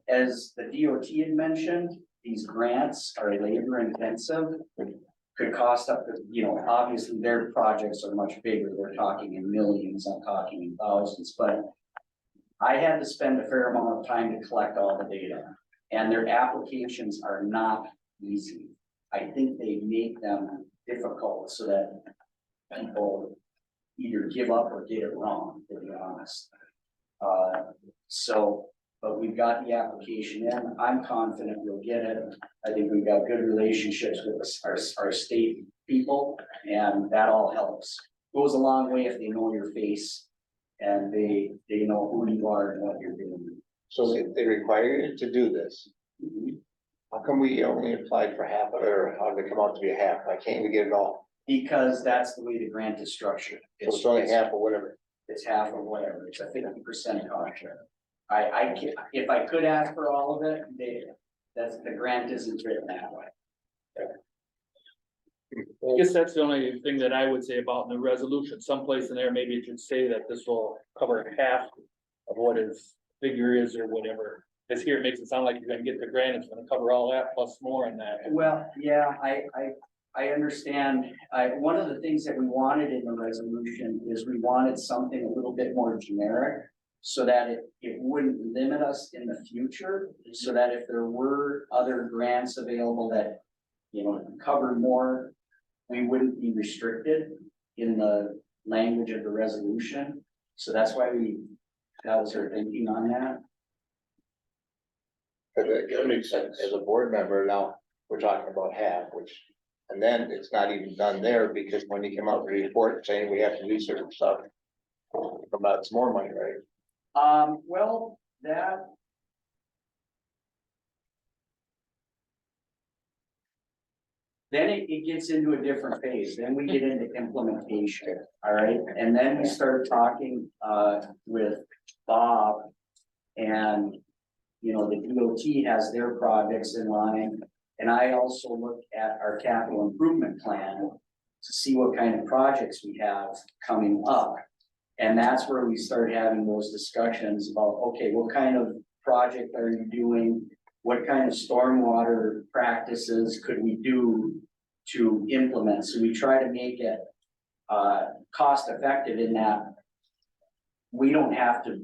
As the DOT had mentioned, these grants are labor intensive, could cost up to, you know, obviously their projects are much bigger, they're talking in millions, I'm talking in thousands, but I had to spend a fair amount of time to collect all the data, and their applications are not easy. I think they make them difficult so that people either give up or get it wrong, to be honest. But we've got the application in, I'm confident we'll get it. I think we've got good relationships with our state people, and that all helps. Goes a long way if they know your face and they know who you are and what you're doing. So they require you to do this. How come we only applied for half of it, or how did it come out to be a half? Why can't we get it all? Because that's the way the grant is structured. So it's only half or whatever. It's half or whatever, it's a 50% contract. If I could ask for all of it, the grant isn't written that way. I guess that's the only thing that I would say about the resolution, someplace in there, maybe it should say that this will cover half of what his figure is or whatever. Cause here it makes it sound like you're gonna get the grant, it's gonna cover all that plus more in that. Well, yeah, I understand. One of the things that we wanted in the resolution is we wanted something a little bit more generic, so that it wouldn't limit us in the future, so that if there were other grants available that, you know, cover more, we wouldn't be restricted in the language of the resolution. So that's why that was our thinking on that. That makes sense. As a board member, now, we're talking about half, and then it's not even done there, because when you come out with a report saying we have to do certain stuff, about some more money, right? Well, that. Then it gets into a different phase, then we get into implementation, all right? And then we start talking, with Bob, and, you know, the DOT has their projects in line. And I also look at our capital improvement plan to see what kind of projects we have coming up. And that's where we start having those discussions about, okay, what kind of project are you doing? What kind of stormwater practices could we do to implement? So we try to make it cost effective in that we don't have to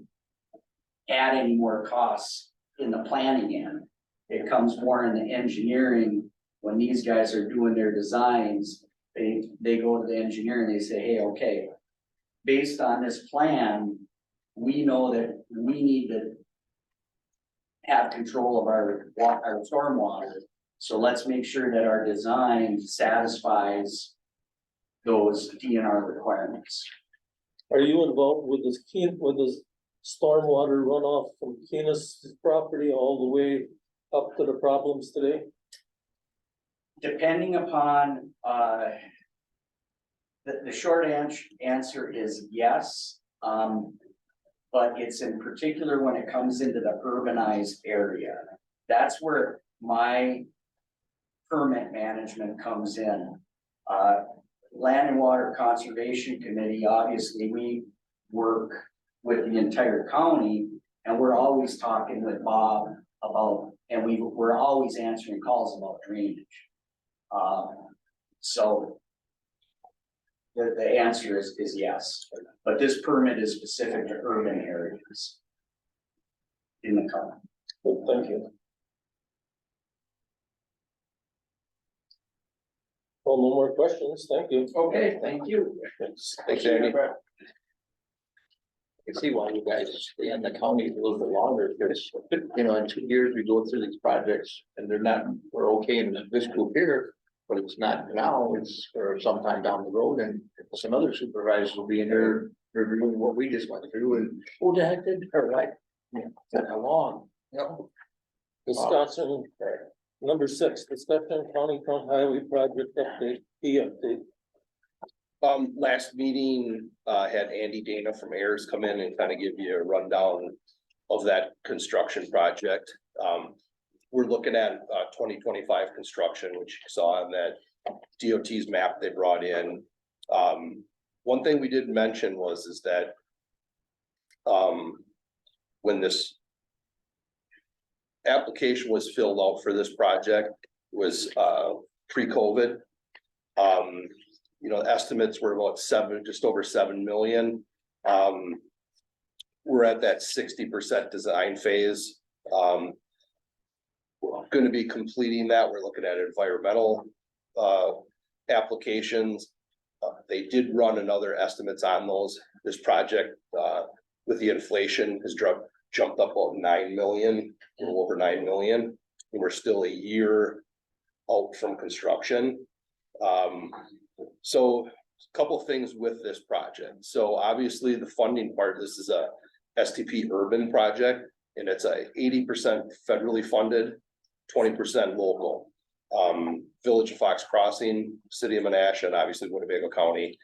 add any more costs in the planning end. It comes more in the engineering. When these guys are doing their designs, they go to the engineer and they say, hey, okay, based on this plan, we know that we need to have control of our stormwater. So let's make sure that our design satisfies those DNR requirements. Are you involved with this stormwater runoff from Keenest property all the way up to the problems today? Depending upon, the short answer is yes. But it's in particular when it comes into the urbanized area. That's where my permit management comes in. Land and Water Conservation Committee, obviously, we work with the entire county, and we're always talking with Bob about, and we're always answering calls about drainage. So the answer is yes, but this permit is specific to urban areas. In the county. Good, thank you. Well, no more questions, thank you. Okay, thank you. Thanks, Andy. I can see why you guys stay in the county a little bit longer, because, you know, in 2 years, we go through these projects and they're not, we're okay in this group here. But it's not now, it's for sometime down the road, and some other supervisors will be in here reviewing what we just went through, and who the heck did, or like, how long, you know? Discussion, number 6, discussion county front highway project update, update. Last meeting, had Andy Dana from Ayers come in and kind of give you a rundown of that construction project. We're looking at 2025 construction, which you saw on that DOT's map they brought in. One thing we didn't mention is that when this application was filled out for this project was pre-COVID. You know, estimates were about just over 7 million. We're at that 60% design phase. We're going to be completing that. We're looking at environmental applications. They did run another estimates on those. This project with the inflation has jumped up about 9 million, a little over 9 million. And we're still a year out from construction. So a couple things with this project. So obviously the funding part, this is a STP urban project, and it's a 80% federally funded, 20% local. Village of Fox Crossing, City of Menasha, and obviously Winnebago County.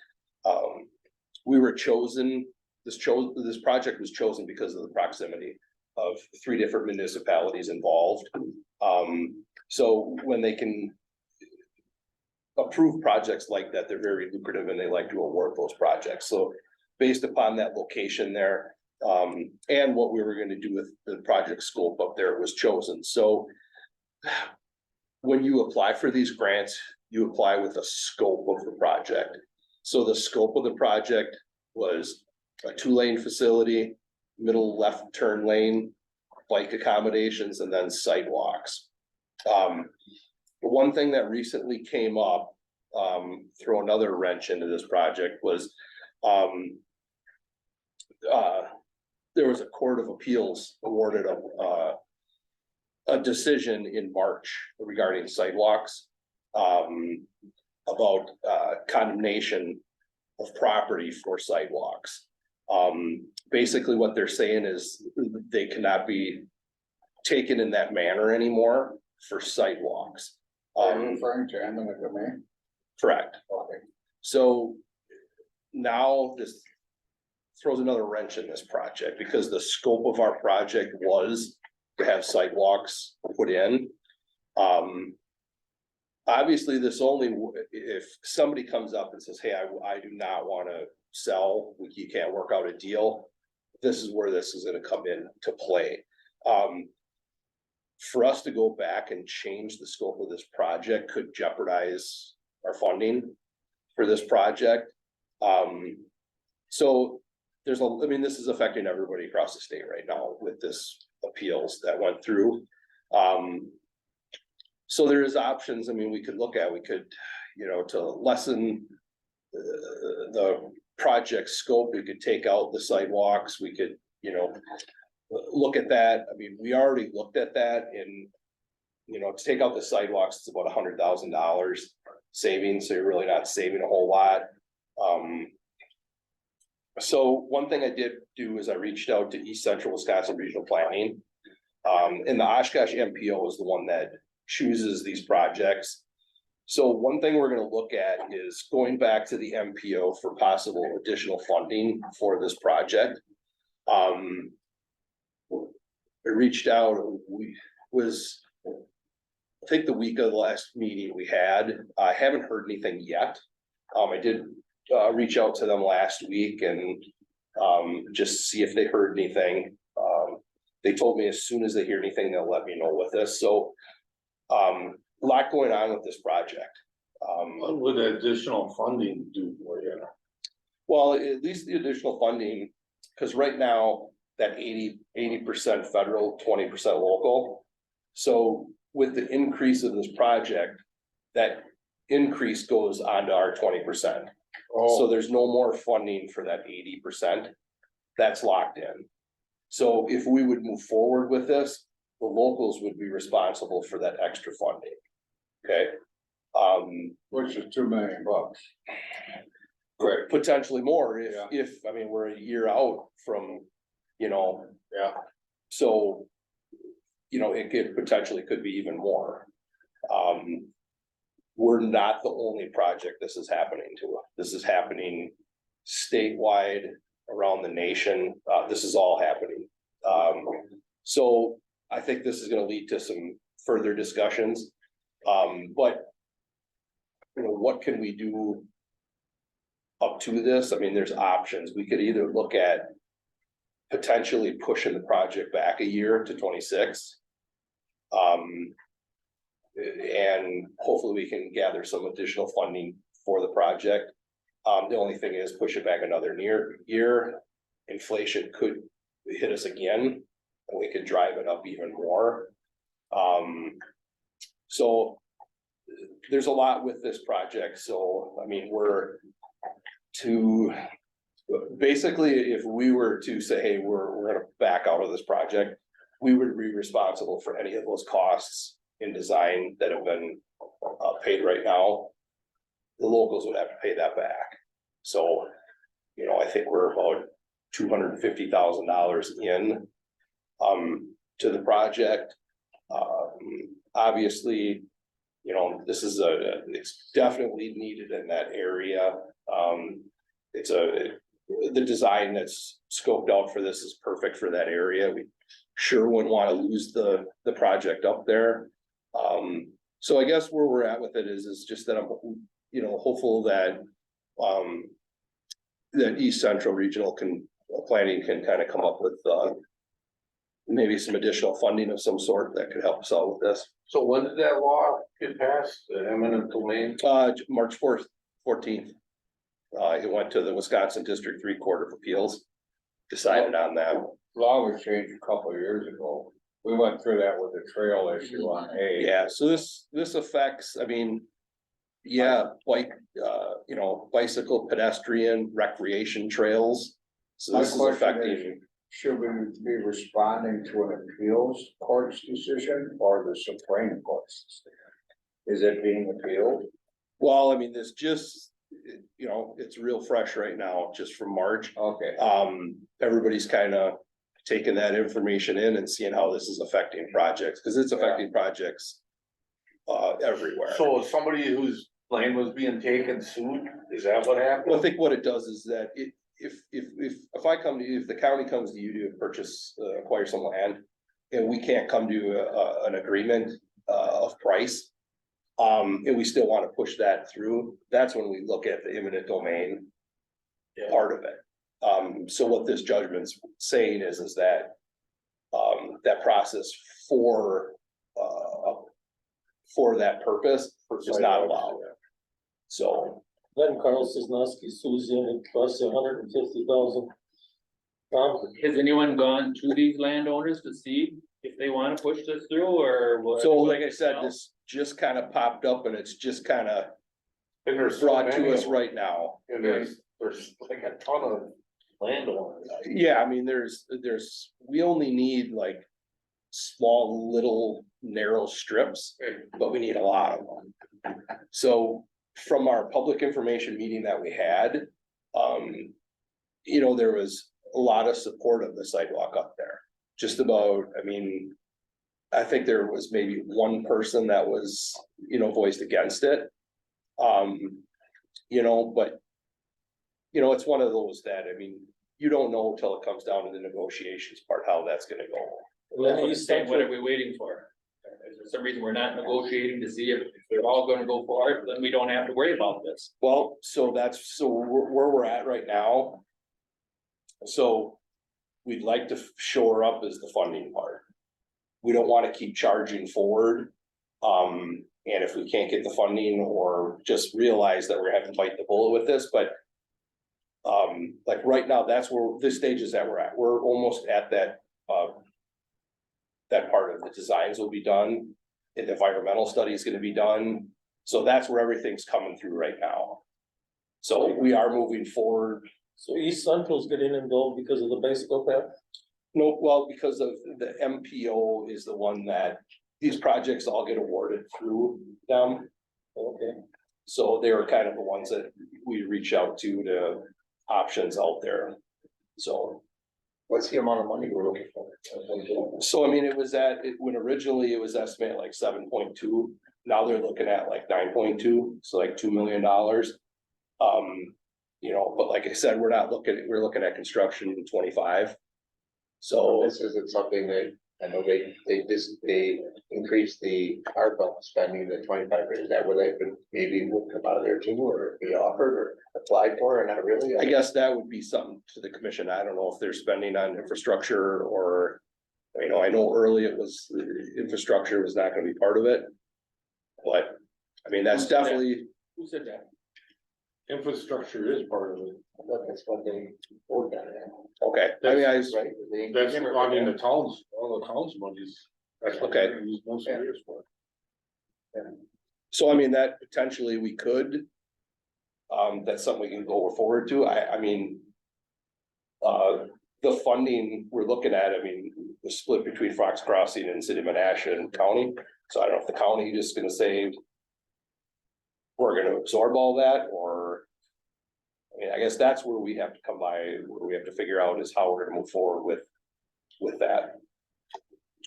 We were chosen, this project was chosen because of the proximity of 3 different municipalities involved. So when they can approve projects like that, they're very lucrative and they like to award those projects. So based upon that location there, and what we were going to do with the project scope up there, was chosen. So when you apply for these grants, you apply with a scope of the project. So the scope of the project was a 2-lane facility, middle left turn lane, bike accommodations, and then sidewalks. The one thing that recently came up, throw another wrench into this project, was there was a Court of Appeals awarded a decision in March regarding sidewalks, about condemnation of property for sidewalks. Basically what they're saying is they cannot be taken in that manner anymore for sidewalks. Are you referring to eminent domain? Correct. Okay. So now this throws another wrench in this project, because the scope of our project was to have sidewalks put in. Obviously this only, if somebody comes up and says, hey, I do not want to sell, you can't work out a deal, this is where this is going to come in to play. For us to go back and change the scope of this project could jeopardize our funding for this project. So there's I mean, this is affecting everybody across the state right now with this appeals that went through. So there's options. I mean, we could, you know, to lessen the project scope, we could take out the sidewalks. We could, you know, look at that. I mean, we already looked at that, and, you know, to take out the sidewalks, it's about $100,000 savings. So you're really not saving a whole lot. So one thing I did do is I reached out to East Central Wisconsin Regional Planning. And the Oshkosh MPO is the one that chooses these projects. So one thing we're going to look at is going back to the MPO for possible additional funding for this project. I reached out, I think the week of the last meeting we had. I haven't heard anything yet. I did reach out to them last week and just see if they heard anything. They told me as soon as they hear anything, they'll let me know with this. So a lot going on with this project. What would additional funding do for you? Well, at least the additional funding, because right now, that 80% federal, 20% local. So with the increase of this project, that increase goes onto our 20%. So there's no more funding for that 80%. That's locked in. So if we would move forward with this, the locals would be responsible for that extra funding. Okay? Which is $2 million. Potentially more Yeah. if, I mean, we're a year out from, Yeah. so, it potentially could be even more. We're not the only project this is happening to. This is happening statewide around the nation. This is all happening. So I think this is gonna lead to some further discussions. But what can we do up to this? I mean, there's options. We could either look at potentially pushing the project back a year to 26. And hopefully we can gather some additional funding for the project. The only thing is push it back another year. Inflation could hit us again, and we could drive it up even more. So there's a lot with this project. So, I mean, basically, if we were to say, hey, we're gonna back out of this project, we would be responsible for any of those costs in design that have been paid right now. The locals would have to pay that back. So, I think we're about $250,000 in to the project. Obviously, this is it's definitely needed in that area. The design that's scoped out for this is perfect for that area. We sure wouldn't want to lose the project up there. So I guess where we're at with it is just that I'm, hopeful that that East Central Regional Planning can kind of come up with maybe some additional funding of some sort that could help us out with this. So when did that law get passed, the eminent domain? March 14th. It went to the Wisconsin District 3 Court of Appeals, decided on that. Law was changed a couple of years ago. We went through that with the trail issue on A. Yeah, so this affects, I mean, bicycle, pedestrian, recreation trails. So My this is question affecting, should we be responding to an appeals court's decision or the Supreme Court's decision? Is it being appealed? well, I mean, this just, it's real fresh right now, just from March. Okay. Everybody's kind of taking that information in and seeing how this is affecting projects, because it's affecting projects everywhere. So is somebody whose land was being taken sued, is that what happened? Well, I think what it does is that if I come to you, if the county comes to you to purchase, acquire some land, and we can't come to an agreement of price, and we still want to push that through, that's when we look at the eminent domain part of it. So what this judgment's saying is that that process for that purpose is not allowed. So. Then Carl Sosnowski sues in and costs $150,000. Has anyone gone to these landowners to see if they want to push this through or what? So like I said, this just kind of popped up and it's just kind of And there's so brought many to us of them. right now. And there's like a ton of landowners. Yeah, I mean, we only need like small, little, narrow strips, but we need a lot of them. So from our public information meeting that we had, there was a lot of support of the sidewalk up there. Just about, I mean, I think there was maybe one person that was, voiced against it. But it's one of those that, I mean, you don't know until it comes down to the negotiations part, how that's gonna go. Then What East are Central, we waiting for? Is there some reason we're not negotiating to see if they're all gonna go for it, then we don't have to worry about this? Well, so where we're at right now. So we'd like to shore up is the funding part. We don't want to keep charging forward. And if we can't get the funding or just realize that we're having to bite the bullet with this, but. Like right now, that's where this stage is that we're at. We're almost at that, that part of the designs will be done. And the environmental study is gonna be done. So that's where everything's coming through right now. So we are moving forward. So East Central's getting involved because of the bicycle path? No, well, because of the MPO is the one that these projects all get awarded through them. Okay. So they were kind of the ones that we reach out to options out there. So. What's the amount of money we're looking for? So I mean, when originally it was estimated like 7.2, now they're looking at like 9.2, so like $2 million. You know, but like I said, we're looking at construction in 25. So this isn't something that, I know they increased the ARPA spending to 25, is that where they could maybe will come out of there too, or be offered or applied for, or not really? I guess that would be something to the commission. I don't know if they're spending on infrastructure or, you know, I know early it was, infrastructure was not gonna be part of it. But, I mean, that's definitely. Who said that? Infrastructure is part of it. That's what they worked on. Okay, I mean, Right? That's, I mean, the towns, all the towns monies. That's what Okay. they use most of it for. so I mean, that potentially we could. That's something we can go forward to. I mean. The funding we're looking at, I mean, the split between Fox Crossing and City of Menasha and county. So I don't know if the county just gonna say. We're gonna absorb all that, or. I mean, I guess that's where we have to come by, where we have to figure out is how we're gonna move forward with that.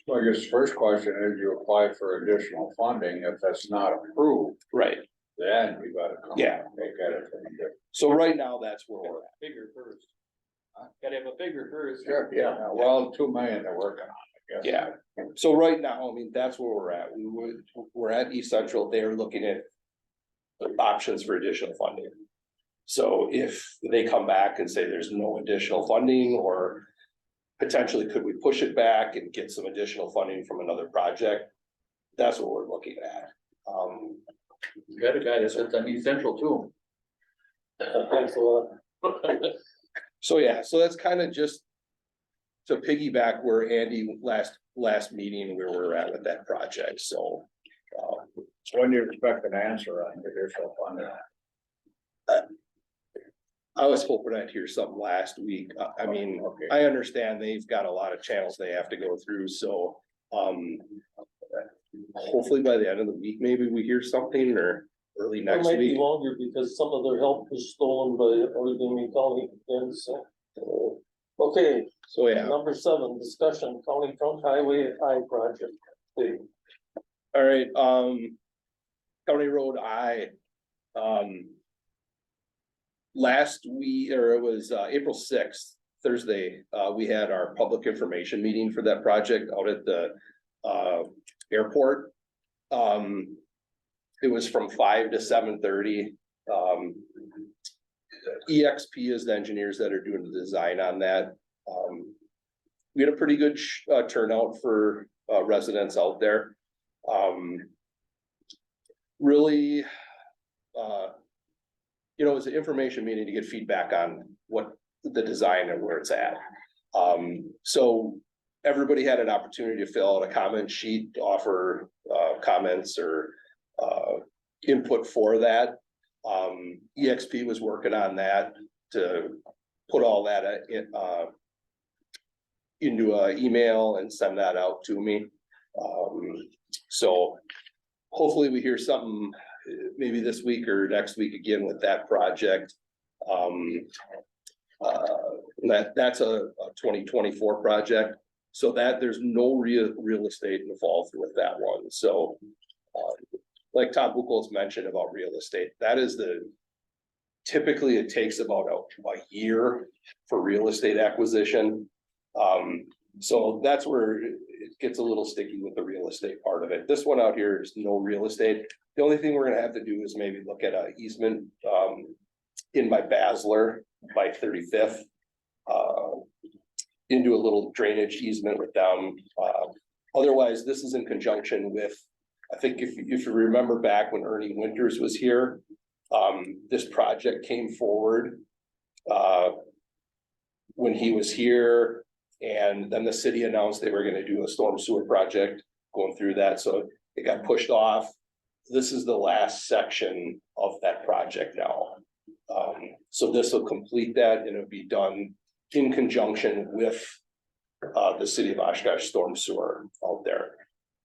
Well, I guess the first question is, you apply for additional funding, if that's not approved, Right. then we gotta come. Yeah. Make that. So right now, that's where we're at. Figure first. Gotta have a figure first. Sure, yeah, well, 2 million they're working on, I guess. Yeah, so right now, I mean, that's where we're at. We're at East Central, they're looking at. The options for additional funding. So if they come back and say there's no additional funding, or. Potentially, could we push it back and get some additional funding from another project? That's what we're looking at. You got a guy that sits on East Central too. Thanks a lot. So yeah, so that's kind of just. To piggyback where Andy last meeting where we're at with that project, so. When do you expect an answer on additional funding? I was hoping I'd hear something last week. I mean, Okay. I understand they've got a lot of channels they have to go through, so, hopefully by the end of the week, maybe we hear something, or early It next might be week. longer because some of their help was stolen by Oregon County, and so. Okay, So, yeah, number 7, discussion county trunk highway I project. Okay. all right, County Road I, last week, or it was, April 6th, Thursday, we had our public information meeting for that project out at the, airport. It was from 5 to 7:30. EXP is the engineers that are doing the design on that. We had a pretty good turnout for residents out there. Really, you know, it was an information meeting to get feedback on what the design and where it's at. So everybody had an opportunity to fill out a comment sheet, to offer comments or input for that. EXP was working on that to put all that into an email and send that out to me. So hopefully we hear something maybe this week or next week again with that project. That's a 2024 project, so that there's no real estate involved with that one. So like Tom Buchholz mentioned about real estate, that is typically it takes about a year for real estate acquisition. So that's where it gets a little sticky with the real estate part of it. This one out here is no real estate. The only thing we're gonna have to do is maybe look at a easement in by Basler by 35th. Into a little drainage easement with them. Otherwise, this is in conjunction with I think if you remember back when Ernie Winters was here, this project came forward. When he was here, and then the city announced they were gonna do a storm sewer project going through that, so it got pushed off. This is the last section of that project now. So this will complete that and it'll be done in conjunction with the city of Oshkosh storm sewer out there.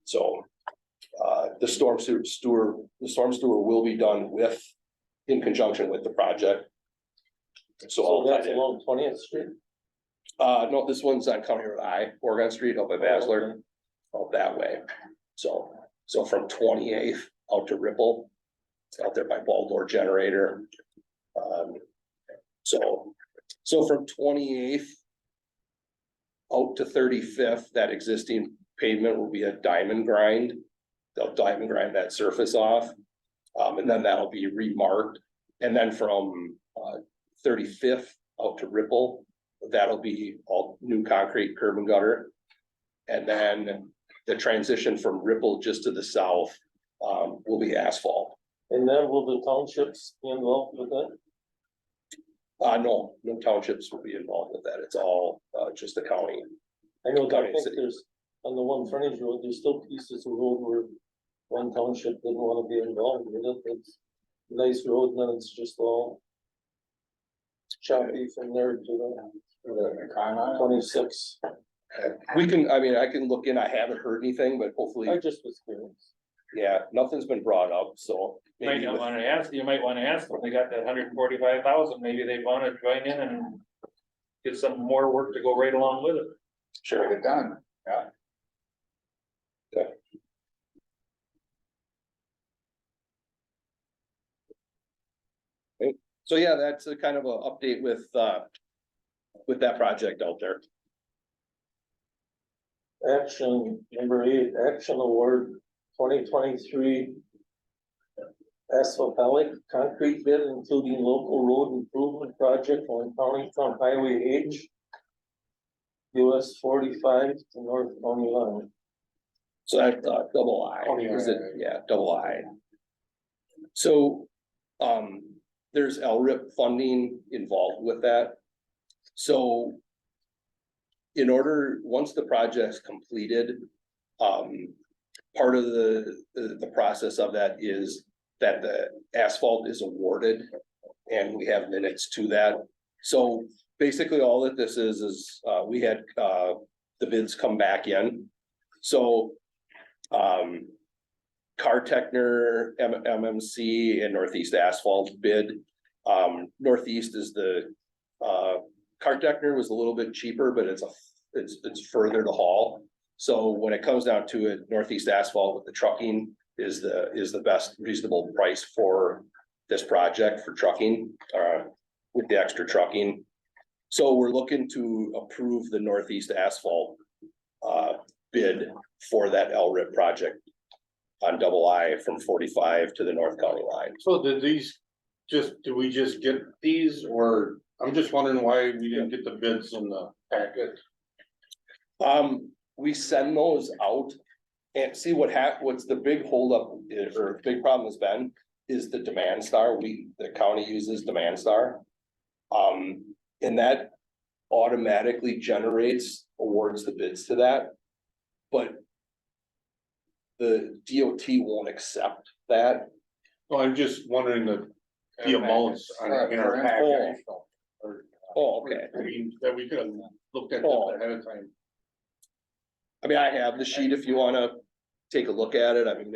So the storm sewer will be done in conjunction with the project. So that's along 20th Street? No, this one's on County Road I, Oregon Street, up by Basler, out that way. So from 28th out to Ripple, out there by Baldor Generator. So from 28th out to 35th, that existing pavement will be a diamond grind. They'll diamond grind that surface off, and then that'll be remarked. And then from 35th out to Ripple, that'll be all new concrete curb and gutter. And then the transition from Ripple just to the south will be asphalt. And then will the townships be involved with that? No townships will be involved with that. It's all just the county. I know, I County think city. there's, on the one frontage road, there's still pieces of road where one township didn't wanna be involved with it. It's a nice road, and then it's just all choppy from there to the 26. We can, I mean, I can look in, I haven't heard anything, but hopefully, I just was curious. yeah, nothing's been brought up, so. You might maybe not with- wanna ask, you might wanna ask them, they got that 145,000, maybe they wanna join in and get some more work to go right along with it. Sure. Get it done, yeah. So yeah, that's a kind of a update with that project out there. Action, number 8, action award 2023. Asphalt concrete bid including local road improvement project on County from Highway H. US 45 to North County line. So that's double I, is it? Yeah, double I. So, there's LRIP funding involved with that. So in order, once the project's completed, part of the process of that is that the asphalt is awarded and we have minutes to that. So basically all that this is we had the bids come back in. So Car Techner, MMC and Northeast Asphalt bid. Northeast is the Car Techner was a little bit cheaper, but it's further to haul. So when it comes down to it, Northeast Asphalt with the trucking is the best reasonable price for this project for trucking, with the extra trucking. So we're looking to approve the Northeast Asphalt bid for that LRIP project on double I from 45 to the North County line. So did we just get these, or I'm just wondering why we didn't get the bids in the packet? We send those out and see what's the big holdup or big problem has been is the demand star. The county uses demand star. And that automatically generates awards the bids to that. But the DOT won't accept that. Well, I'm just wondering the amounts in our packet. Oh, okay. I mean, that we could have looked at this ahead of time. I mean, I have the sheet if you wanna take a look at it. I mean,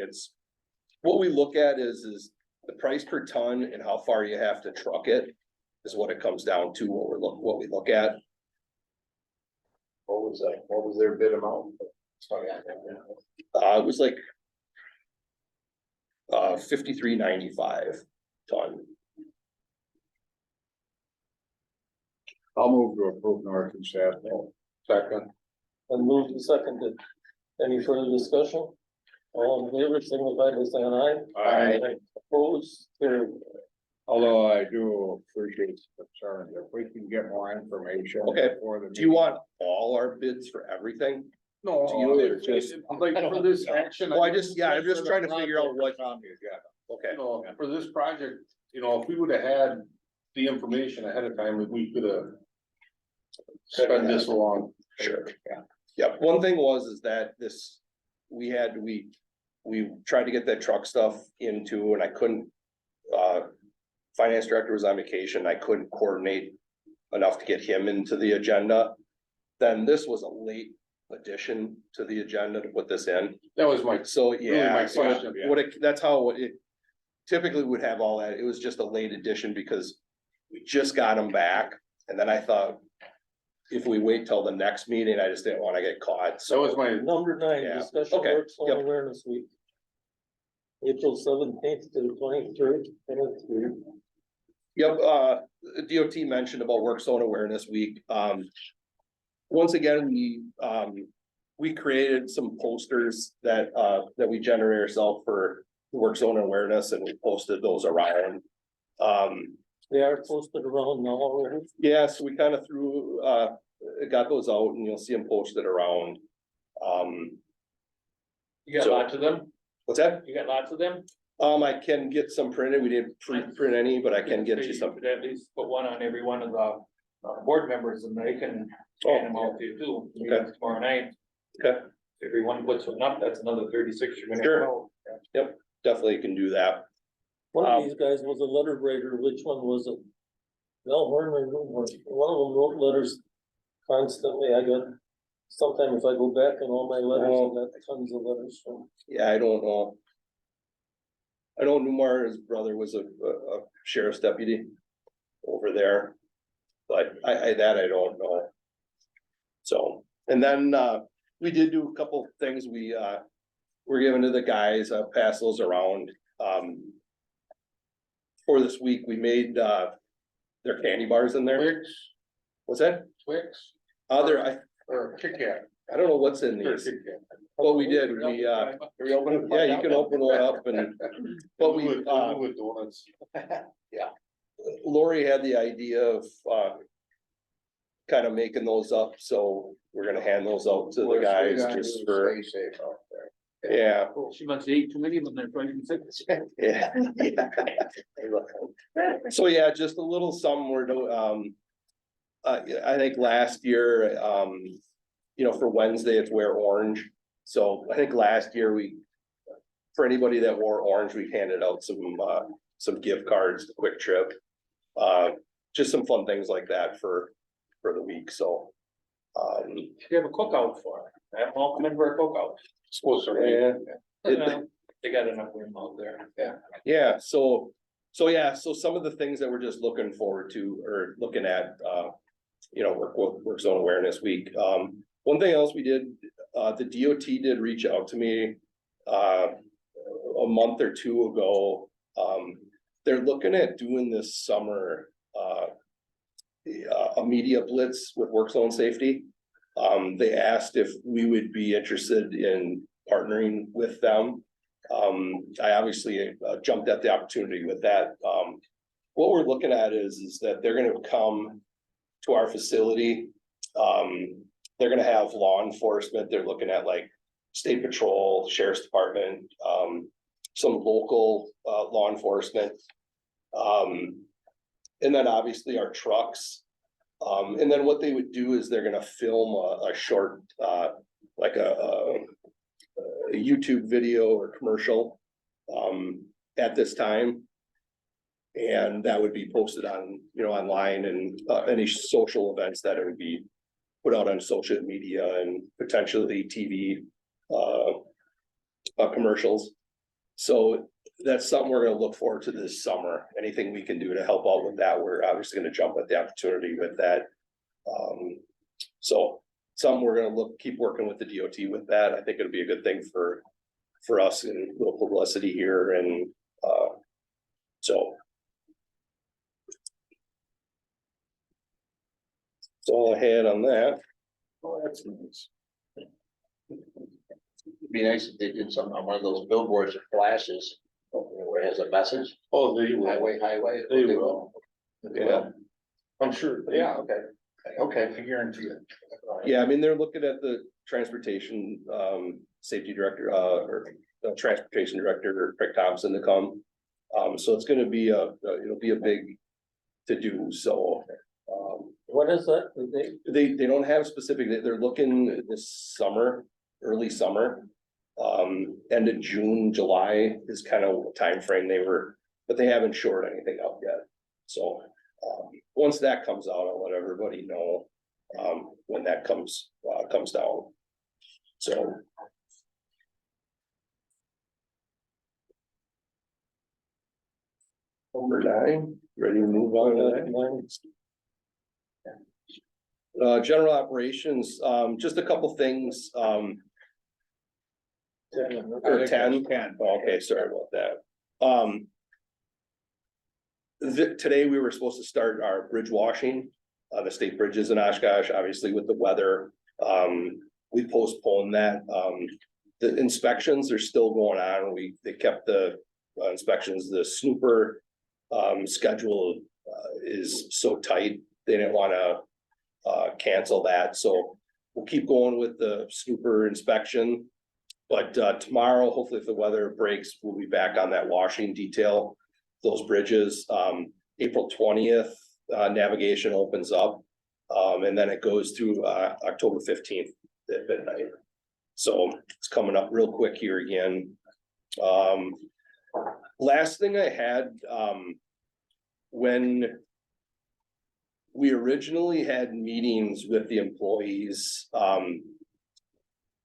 what we look at is the price per ton and how far you have to truck it is what it comes down to, what we look at. What was that? What was their bid amount? It was like 53.95 ton. I'll move to approve Northeast Asphalt. Second. And moved and seconded. Any further discussion? All in favor, signify by saying aye. Aye. Opposed, carried. Although I do appreciate the concern, if we can get more information. Okay. before the Do you want all our bids for everything? No, Do you, or it's just- like for this action. Well, I'm just trying to figure out what, On the agenda. okay, You know, for this project, you know, if we would have had the information ahead of time, we could have sped this along. sure. Yeah, one thing is that this, we tried to get that truck stuff into, and I couldn't, finance director was on vacation, I couldn't coordinate enough to get him into the agenda. Then this was a late addition to the agenda to put this in, That was my, so, yeah. my so question, yeah. that's how it typically would have all that, it was just a late addition because we just got them back, and then I thought, if we wait till the next meeting, I just didn't wanna get caught, that so. was my, Number 9, Yeah. discussion Okay, work zone yep. awareness week. April 17th to the 23rd, 23. Yep, DOT mentioned about work zone awareness week. Once again, we created some posters that we generate ourselves for work zone awareness, and we posted those around. They are posted around now already. Yeah, so we kind of got those out, and you'll see them posted around. You got So- lots of them? What's that? You got lots of them? I can get some printed. We didn't print any, but I can get you some. could At least put one on every one of the board members and they can hand them out to you too. Okay. Tomorrow night. Okay. If everyone puts one up, that's another 36 you're gonna. Sure. go. Definitely can do that. One of these guys was a letter writer. Which one was it? Mel Horn or one of them wrote letters constantly. Sometimes I go back in all my letters and got tons of letters from. Yeah, I don't know. I know Newmar, his brother was a sheriff's deputy over there. But I don't know. So, and then, we did do a couple things we're giving to the guys, pass those around. For this week, we made, their candy bars in there. Twix, What's that? Twix, Or Kit Kat. I don't know what's in Or these. Kit Kat. What we did, Can we open it? yeah, you can open one up and, but we, With donuts. Lori had the idea of, kind of making those up, so we're gonna hand those out to the guys just for, Stay safe out there. yeah. She must eat too many of them, they're probably sick. Yeah. So, yeah, just a little something we're doing, I think last year, for Wednesday, it's wear orange. So I think last year for anybody that wore orange, we handed out some gift cards to Quick Trip. Just some fun things like that for the week, so. You have a cookout for it. Have them all come in for a cookout. Supposed to rain. Yeah. They got enough room out there. Yeah, so some of the things that we're just looking forward to or looking at, work zone awareness week. One thing else we did, the DOT did reach out to me, a month or two ago. They're looking at doing this summer, a media blitz with work zone safety. They asked if we would be interested in partnering with them. I obviously jumped at the opportunity with that. What we're looking at is that they're gonna come to our facility. They're gonna have law enforcement. They're looking at like state patrol, sheriff's department, some local law enforcement. And then obviously our trucks. And then what they would do is they're gonna film a short, like a YouTube video or commercial, at this time. And that would be posted on, online and, any social events that it would be put out on social media and potentially TV, commercials. So that's something we're gonna look forward to this summer. Anything we can do to help out with that, we're obviously gonna jump at the opportunity with that. So something we're gonna keep working with the DOT with that. I think it'll be a good thing for us in local publicity here and, so. That's all I had on that. Oh, that's nice. It'd be nice if they did something on one of those billboards or flashes, where it has a message, Oh, they will. highway. They will. Yeah. I'm sure. Yeah, okay, I guarantee it. Yeah, I mean, they're looking at the transportation, safety director, or transportation director, Craig Thompson, to come. So it's gonna be it'll be a big to do, so. What is that? They don't have specific, they're looking this summer, early summer. End of June, July is kind of what timeframe they were, but they haven't shored anything out yet. So, once that comes out, I'll let everybody know, when that comes down. So. Number 9, ready to move on to that? General operations, just a couple things, or 10. Okay, sorry about that. Today we were supposed to start our bridge washing, the state bridges in Oshkosh, obviously with the weather. We postponed that. The inspections are still going on. They kept the inspections, the snooper schedule is so tight, they didn't want to cancel that, so we'll keep going with the snooper inspection. But tomorrow, hopefully if the weather breaks, we'll be back on that washing detail, those bridges. April 20th, navigation opens up, and then it goes through October 15th at midnight. So it's coming up real quick here again. Last thing I had, when we originally had meetings with the employees,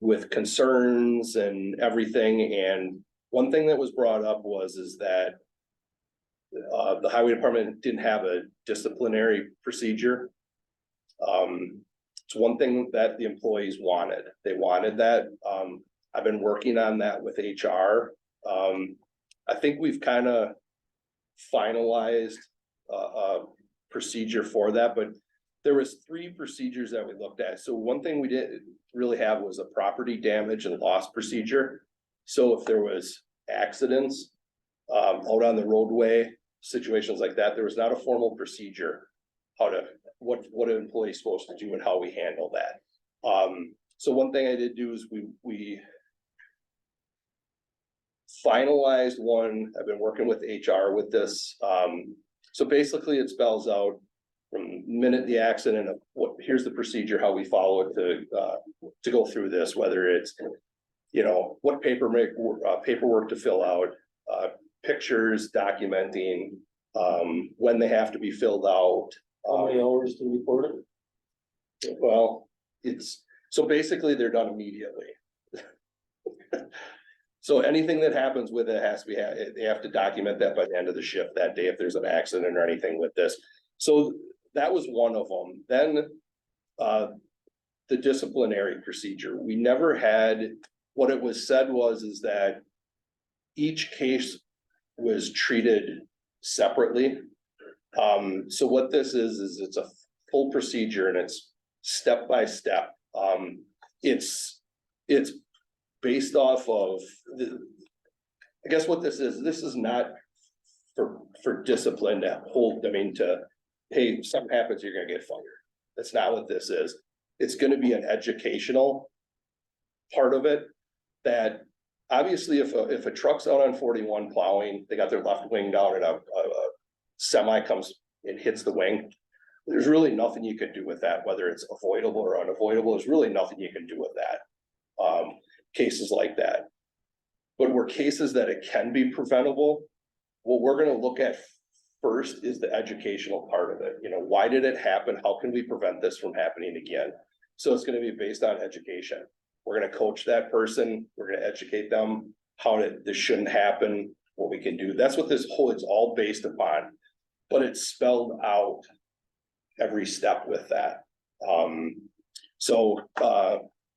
with concerns and everything, and one thing that was brought up is that the highway department didn't have a disciplinary procedure. It's one thing that the employees wanted. They wanted that. I've been working on that with HR. I think we've kind of finalized a procedure for that, but there was 3 procedures that we looked at. So one thing we didn't really have was a property damage and loss procedure. So if there was accidents out on the roadway, situations like that, there was not a formal procedure what an employee is supposed to do and how we handle that. So one thing I did do is we finalized one. I've been working with HR with this. So basically it spells out from the minute the accident of here's the procedure, how we follow it to go through this, whether it's, what paperwork to fill out, pictures documenting, when they have to be filled out. How many hours to report it? Well, so basically they're done immediately. So anything that happens with it has to be, they have to document that by the end of the shift that day if there's an accident or anything with this. So that was one of them. Then the disciplinary procedure. We never had, what it was said is that each case was treated separately. So what this is it's a full procedure and it's step by step. It's based off of I guess what this is not for discipline to hold, hey, something happens, you're gonna get fired. That's not what this is. It's gonna be an educational part of it, that obviously if a truck's out on 41 plowing, they got their left wing down and a semi comes and hits the wing, there's really nothing you can do with that, whether it's avoidable or unavoidable, there's really nothing you can do with that. Cases like that. But where cases that it can be preventable, what we're gonna look at first is the educational part of it. Why did it happen? How can we prevent this from happening again? So it's gonna be based on education. We're gonna coach that person, we're gonna educate them this shouldn't happen, what we can do. That's what it's all based upon, but it's spelled out every step with that. So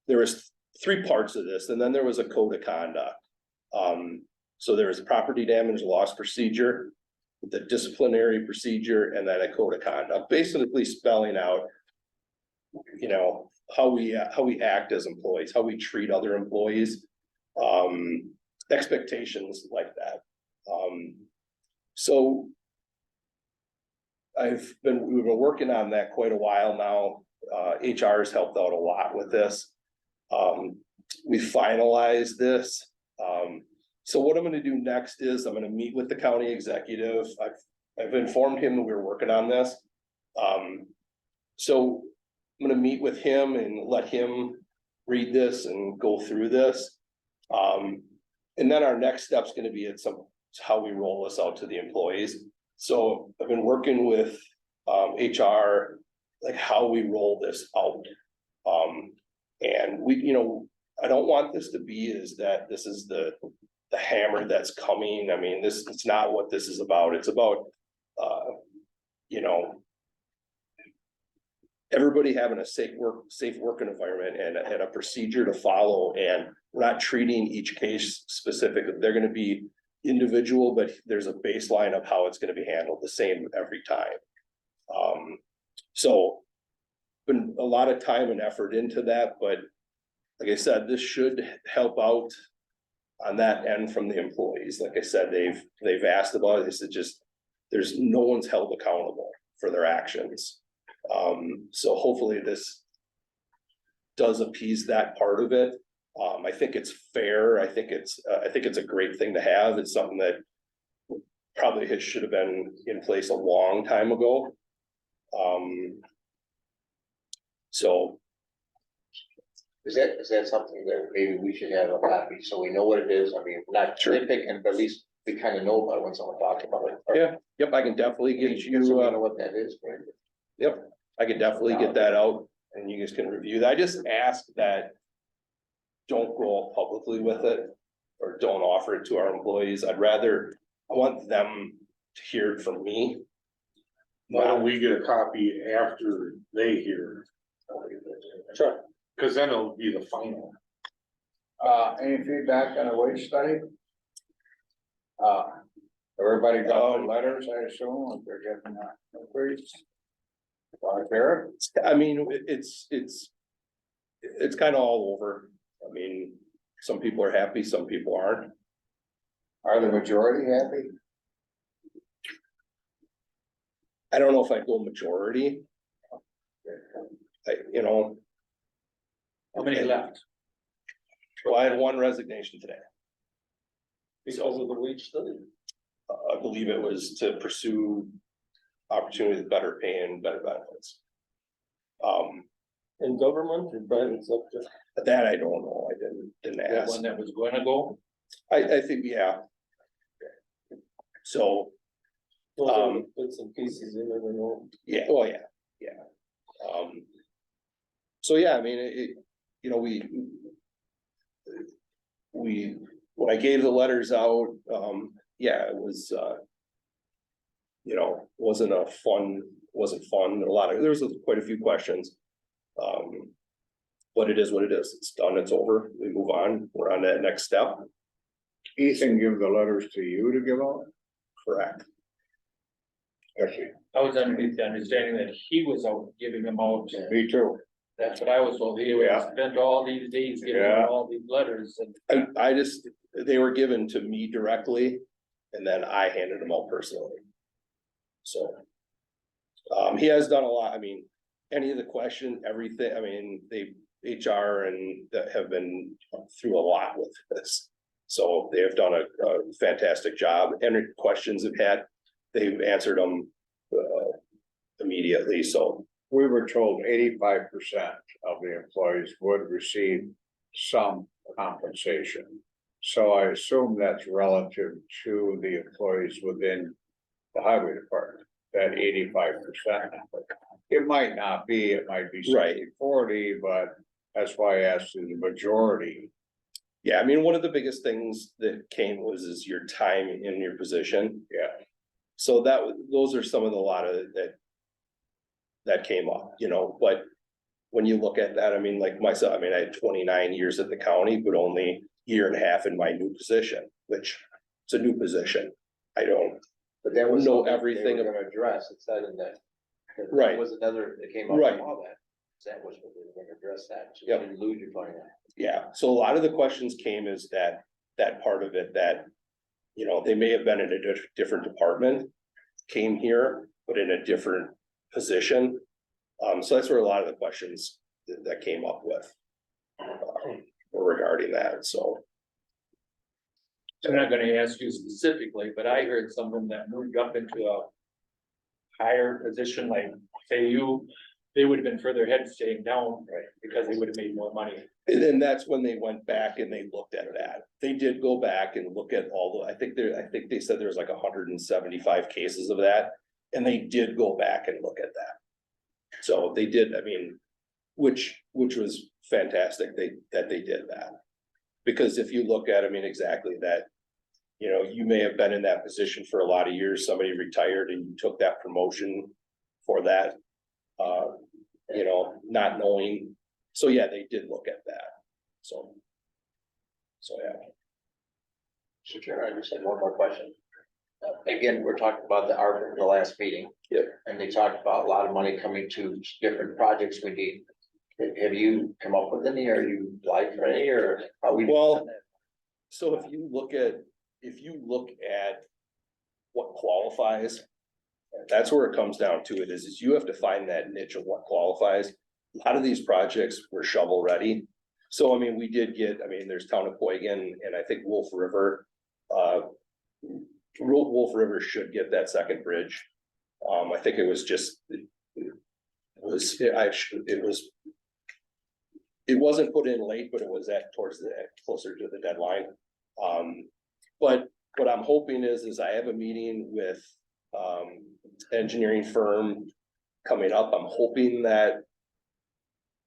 there was 3 parts of this, and then there was a code of conduct. So there was a property damage loss procedure, the disciplinary procedure, and then a code of conduct, basically spelling out, how we act as employees, how we treat other employees, expectations like that. So we've been working on that quite a while now. HR has helped out a lot with this. We finalized this. So what I'm gonna do next is I'm gonna meet with the county executive. I've informed him that we're working on this. So I'm gonna meet with him and let him read this and go through this. And then our next step's gonna be how we roll this out to the employees. So I've been working with HR, like how we roll this out. And I don't want this to be is that this is the hammer that's coming. I mean, it's not what this is about. It's about, everybody having a safe working environment and a procedure to follow, and we're not treating each case specific. They're gonna be individual, but there's a baseline of how it's gonna be handled the same every time. So been a lot of time and effort into that, but like I said, this should help out on that end from the employees. Like I said, they've asked about it. It's just, no one's held accountable for their actions. So hopefully this does appease that part of it. I think it's fair. I think it's a great thing to have. It's something that probably should have been in place a long time ago. So. Is that something that maybe we should have a copy, so we know what it is? I mean, not nitpicking, but at least we kind of know about it when someone talks about it. Yeah, yep, I can definitely get you, So we know what that is, right? yep, I can definitely get that out and you guys can review that. I just ask that don't go publicly with it or don't offer it to our employees. I want them to hear it from me. Why don't we get a copy after they hear? Sure. Cause then it'll be the final. Any feedback on a wage study? Everybody got the letters, I assume, if they're getting increase. Fair? I mean, it's kind of all over. I mean, some people are happy, some people aren't. Are the majority happy? I don't know if I'd go majority. How many left? Well, I had one resignation today. Because of the wage study. I believe it was to pursue opportunities, better pay and better benefits. In government or private sector? That I don't know. I didn't That ask. one that was gonna go? I think, yeah. So, Those are the bits and pieces, you never know. yeah, well, yeah. So, yeah, I mean, when I gave the letters out, yeah, it was, wasn't fun. There was quite a few questions. But it is what it is. It's done, it's over. We move on. We're on that next step. Ethan give the letters to you to give out? Correct. Actually, I was underneath the understanding that he was out giving them out. me too. That's what I was told. He was Yeah. spent all these days giving Yeah. them all these letters and. They were given to me directly and then I handed them out personally. So. He has done a lot. I mean, any of the question, everything, I mean, HR and that have been through a lot with this. So they have done a fantastic job. Any questions they've had, they've answered them immediately. So We were told 85% of the employees would receive some compensation. So I assume that's relative to the employees within the highway department, that 85%. It might not be, it might be Right. 60-40, but that's why I asked the majority. yeah, I mean, one of the biggest things that came is your time in your position. Yeah. So those are some of that came up, but when you look at that, I mean, like myself, I mean, I had 29 years at the county, but only a year and a half in my new position, which it's a new position. I don't But that was know something everything. they were gonna address, it said in that. Right. There was another that came up Right. from all that. That was what they were gonna address that, so Yep. you didn't lose your 29. Yeah, so a lot of the questions came is that part of it that, they may have been in a different department, came here, but in a different position. So that's where a lot of the questions that came up with. regarding that, so. I'm not gonna ask you specifically, but I heard someone that moved up into a higher position, like, say you, they would have been further ahead staying down, right, because they would have made more money. And then that's when they went back and they looked at that. They did go back and look at all the, I think they said there was like 175 cases of that. And they did go back and look at that. So they did, I mean, which was fantastic, that they did that. Because if you look at, I mean, exactly that, you know, you may have been in that position for a lot of years, somebody retired and you took that promotion for that. You know, not knowing, so yeah, they did look at that, so yeah. Mr. Chair, I just had one more question. Again, we're talking about the ARPA in the last meeting. Yep. And they talked about a lot of money coming to different projects we need. Have you come up with any, or you applied for any, or how we? Well, so if you look at what qualifies, that's where it comes down to it is you have to find that niche of what qualifies. A lot of these projects were shovel ready. So, I mean, we did get, I mean, there's Town of Boygan and I think Wolf River. Wolf River should get that second bridge. I think it was just, it wasn't put in late, but it was closer to the deadline. But what I'm hoping is I have a meeting with engineering firm coming up. I'm hoping that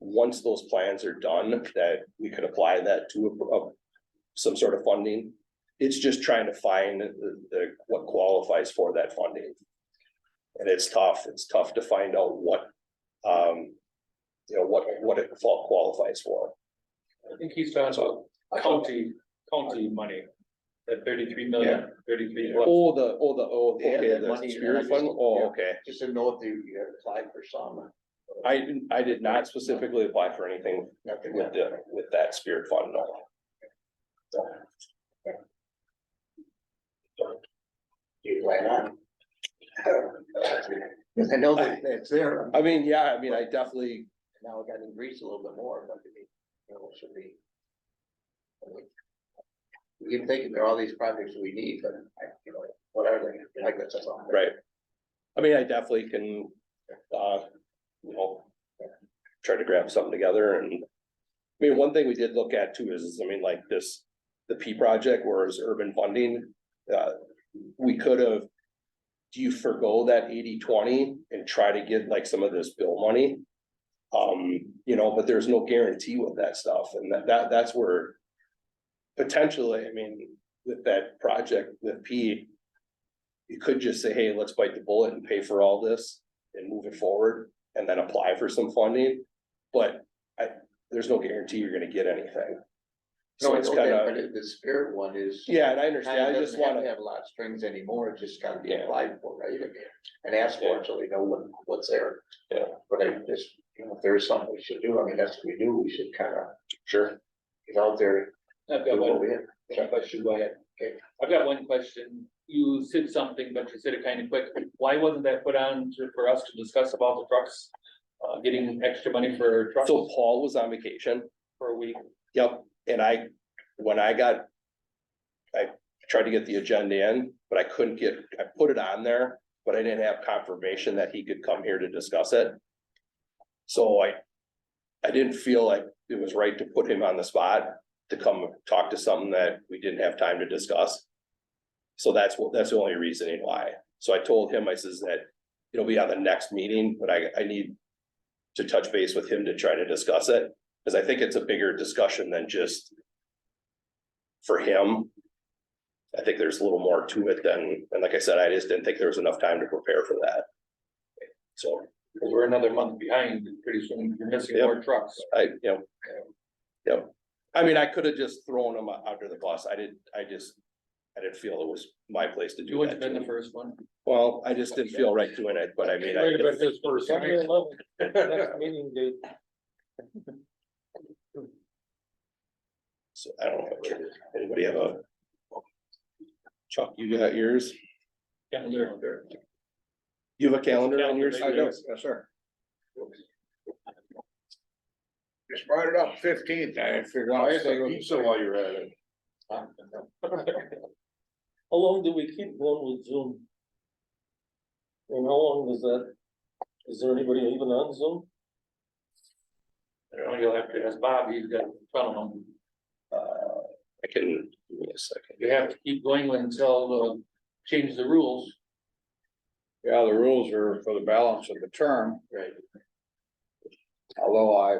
once those plans are done, that we could apply that to some sort of funding. It's just trying to find what qualifies for that funding. And it's tough to find out what, you know, what it qualifies for. I think he's talking about county money, that 33 million, Yeah. 33. They had Okay, that the money, Spirit and I Fund, just- oh, okay. Just didn't know if you had applied for some. I did not specifically apply for anything with that Spirit Fund, no. So, You plan on? Because I know that it's there. I mean, yeah, I mean, I definitely, Now it got increased a little bit more, but it, you know, should be. We keep thinking there are all these projects we need, but you know, what are they? Like that's all. right. I mean, I definitely can, you know, try to grab something together and. I mean, one thing we did look at too is, I mean, like the P project, whereas urban funding, we could have. Do you forgo that 80-20 and try to get like some of this bill money? You know, but there's no guarantee with that stuff, and that's where. Potentially, I mean, with that project with P. You could just say, hey, let's bite the bullet and pay for all this and move it forward and then apply for some funding. But there's no guarantee you're gonna get anything. So No, it's it's kind kind of, of, the Spirit one is. yeah, and I understand, I just Doesn't have wanna, to have a lot of strings anymore, it just gotta be Yeah. applied for, right? I mean, and ask for it, so we know what's there. Yeah. But I just, you know, if there's something we should do, I mean, that's what we do, we should kind of sure, get out there. I've Do got what one we have. question, go ahead. Okay. I've got one question. You said something, but you said it kind of quick. Why wasn't that put on for us to discuss about the trucks? Getting extra money for trucks so Paul was on vacation. for a week? Yep, and I tried to get the agenda in, but I couldn't I put it on there, but I didn't have confirmation that he could come here to discuss it. So I didn't feel like it was right to put him on the spot to come talk to something that we didn't have time to discuss. So that's the only reasoning why. So I told him, I says that it'll be on the next meeting, but I need to touch base with him to try to discuss it. Cause I think it's a bigger discussion than just for him. I think there's a little more to it than, and like I said, I just didn't think there was enough time to prepare for that. So, Because we're another month behind, pretty soon you're missing Yep. more trucks. Yep. I mean, I could have just thrown him under the bus. I didn't feel it was my place to You do wouldn't that. have been the first one. Well, I just didn't feel right doing it, but I mean, His first. Next meeting date. so I don't know. Anybody have a? Chuck, you got yours? Calendar. You have a calendar on yours? I do, yes, sir. Just brought it up 15th, if you're I gonna guess stay I with. pizza while you're at it. How long do we keep going with Zoom? And how long does that, is there anybody even on Zoom? I don't know, you'll have to ask Bob, he's got it in front of him. I can, give me a second. You have to keep going until, change the rules. Yeah, the rules are for the balance of the term. Right. Although I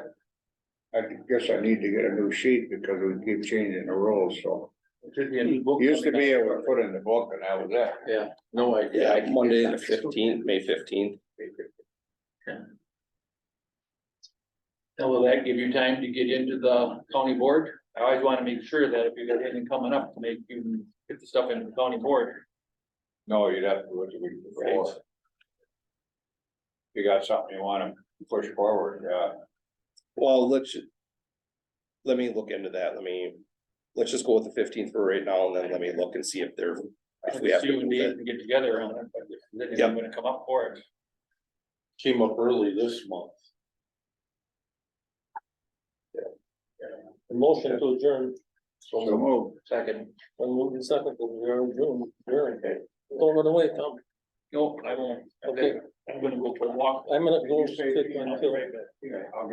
guess I need to get a new sheet because we keep changing the rules, so. It should be a new book. Used to be coming able to put in the book and that was it. Yeah, no idea. Yeah, Monday the 15th, May 15th. And will that give you time to get into the county board? I always wanna make sure that if you got anything coming up to make you get the stuff into the county board. No, you'd have to do it the week before. Right. You got something you wanna push forward, yeah. Well, let me look into that. Let's just go with the 15th for right now, and then let me look and see if we have See to you and move Dave it. can get together on it, but if there's Yep. anything gonna come up for it. Came up early this month. A motion to adjourn, So move. Second. when moving second, we are adjourned, don't run away, Tom. No, I won't. Okay. I'm gonna go for a walk. I'm gonna go You say- sit until. I'll